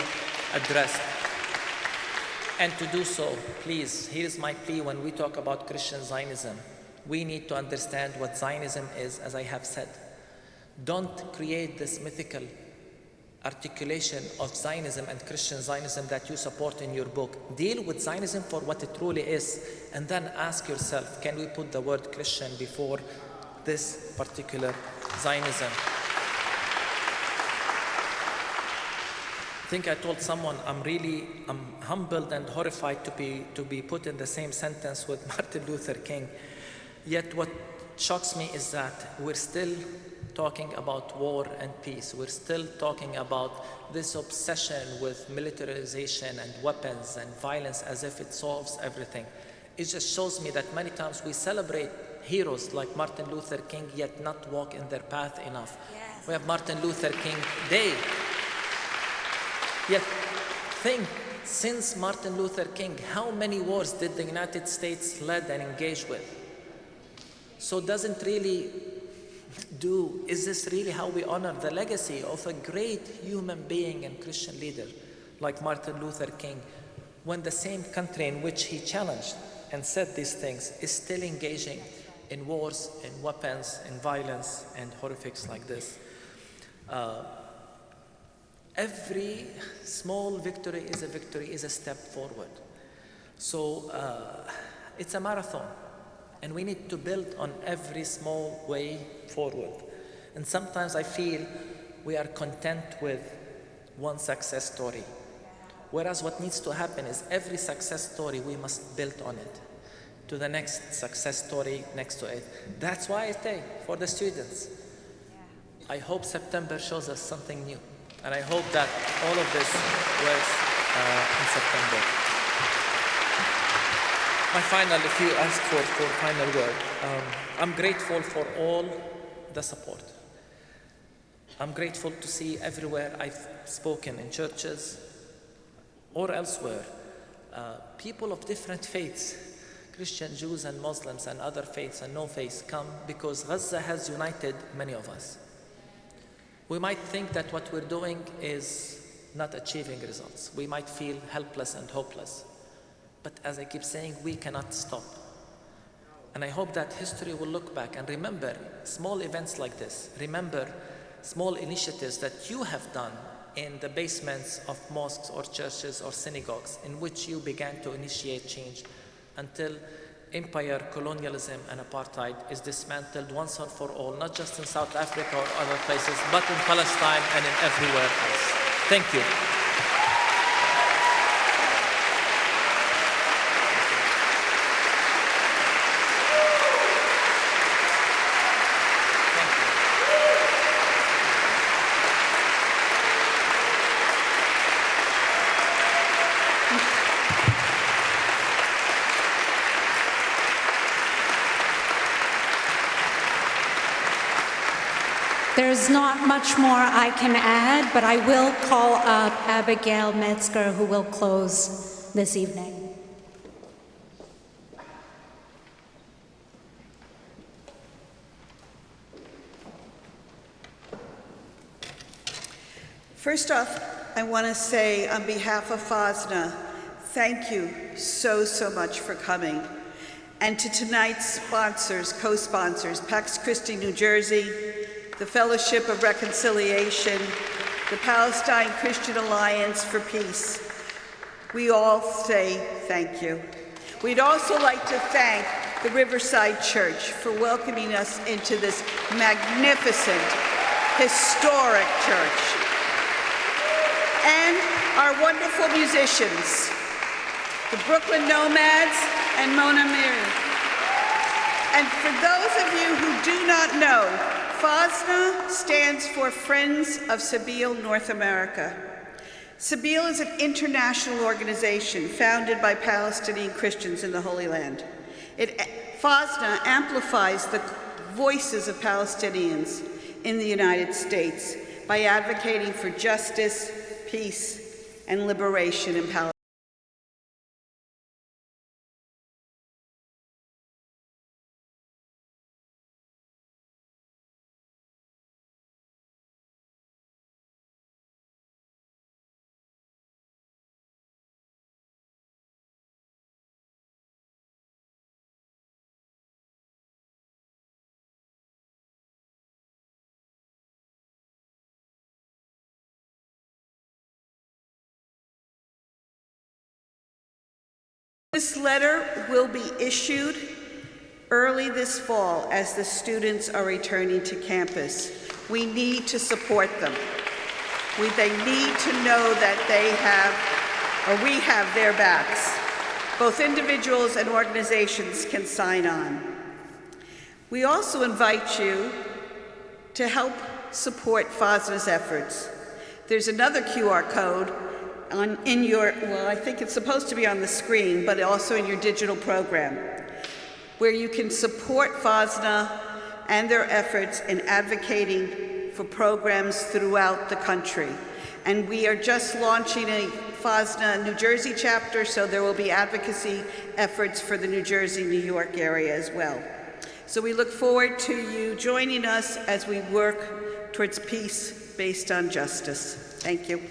addressed. And to do so, please, here's my plea when we talk about Christian Zionism. We need to understand what Zionism is, as I have said. Don't create this mythical articulation of Zionism and Christian Zionism that you support in your book. Deal with Zionism for what it truly is, and then ask yourself, can we put the word Christian before this particular Zionism? I think I told someone I'm humbled and horrified to be put in the same sentence with Martin Luther King. Yet what shocks me is that we're still talking about war and peace. We're still talking about this obsession with militarization and weapons and violence as if it solves everything. It just shows me that many times we celebrate heroes like Martin Luther King, yet not walk in their path enough. Yes. We have Martin Luther King Day. Yet think, since Martin Luther King, how many wars did the United States lead and engage with? So doesn't really is this really how we honor the legacy of a great human being and Christian leader like Martin Luther King, when the same country in which he challenged and said these things is still engaging in wars and weapons and violence and horrifics like this? Every small victory is a step forward. So it's a marathon, and we need to build on every small way forward. And sometimes I feel we are content with one success story, whereas what needs to happen is every success story we must build on it to the next success story next to it. That's why I stay for the students. I hope September shows us something new. And I hope that all of this was in September. My final, if you ask for final word, I'm grateful for all the support. I'm grateful to see everywhere I've spoken, in churches or elsewhere, people of different faiths, Christian, Jews and Muslims and other faiths and no faiths come because Gaza has united many of us. We might think that what we're doing is not achieving results. We might feel helpless and hopeless. But as I keep saying, we cannot stop. And I hope that history will look back and remember small events like this. Remember small initiatives that you have done in the basements of mosques or churches or synagogues in which you began to initiate change until empire, colonialism, and apartheid is dismantled once and for all, not just in South Africa or other places, but in Palestine and in everywhere else. Thank you. There's not much more I can add, but I will call up Abigail Metzger, who will close this evening. First off, I want to say on behalf of FOSNA, thank you so much for coming. And to tonight's sponsors, co-sponsors, Pax Christi New Jersey, the Fellowship of Reconciliation, the Palestinian Christian Alliance for Peace, we all say thank you. We'd also like to thank the Riverside Church for welcoming us into this magnificent, historic church. And our wonderful musicians, the Brooklyn Nomads and Mona Miari. And for those of you who do not know, FOSNA stands for Friends of Sabeel North America. Sabeel is an international organization founded by Palestinian Christians in the Holy Land. FOSNA amplifies the voices of Palestinians in the United States by advocating for justice, peace, and liberation in Palestine. This letter will be issued early this fall as the students are returning to campus. We need to support them. They need to know that we have their backs. Both individuals and organizations can sign on. We also invite you to help support FOSNA's efforts. There's another QR code I think it's supposed to be on the screen, but also in your digital program, where you can support FOSNA and their efforts in advocating for programs throughout the country. And we are just launching a FOSNA New Jersey chapter, so there will be advocacy efforts for the New Jersey, New York area as well. So we look forward to you joining us as we work towards peace based on justice. Thank you.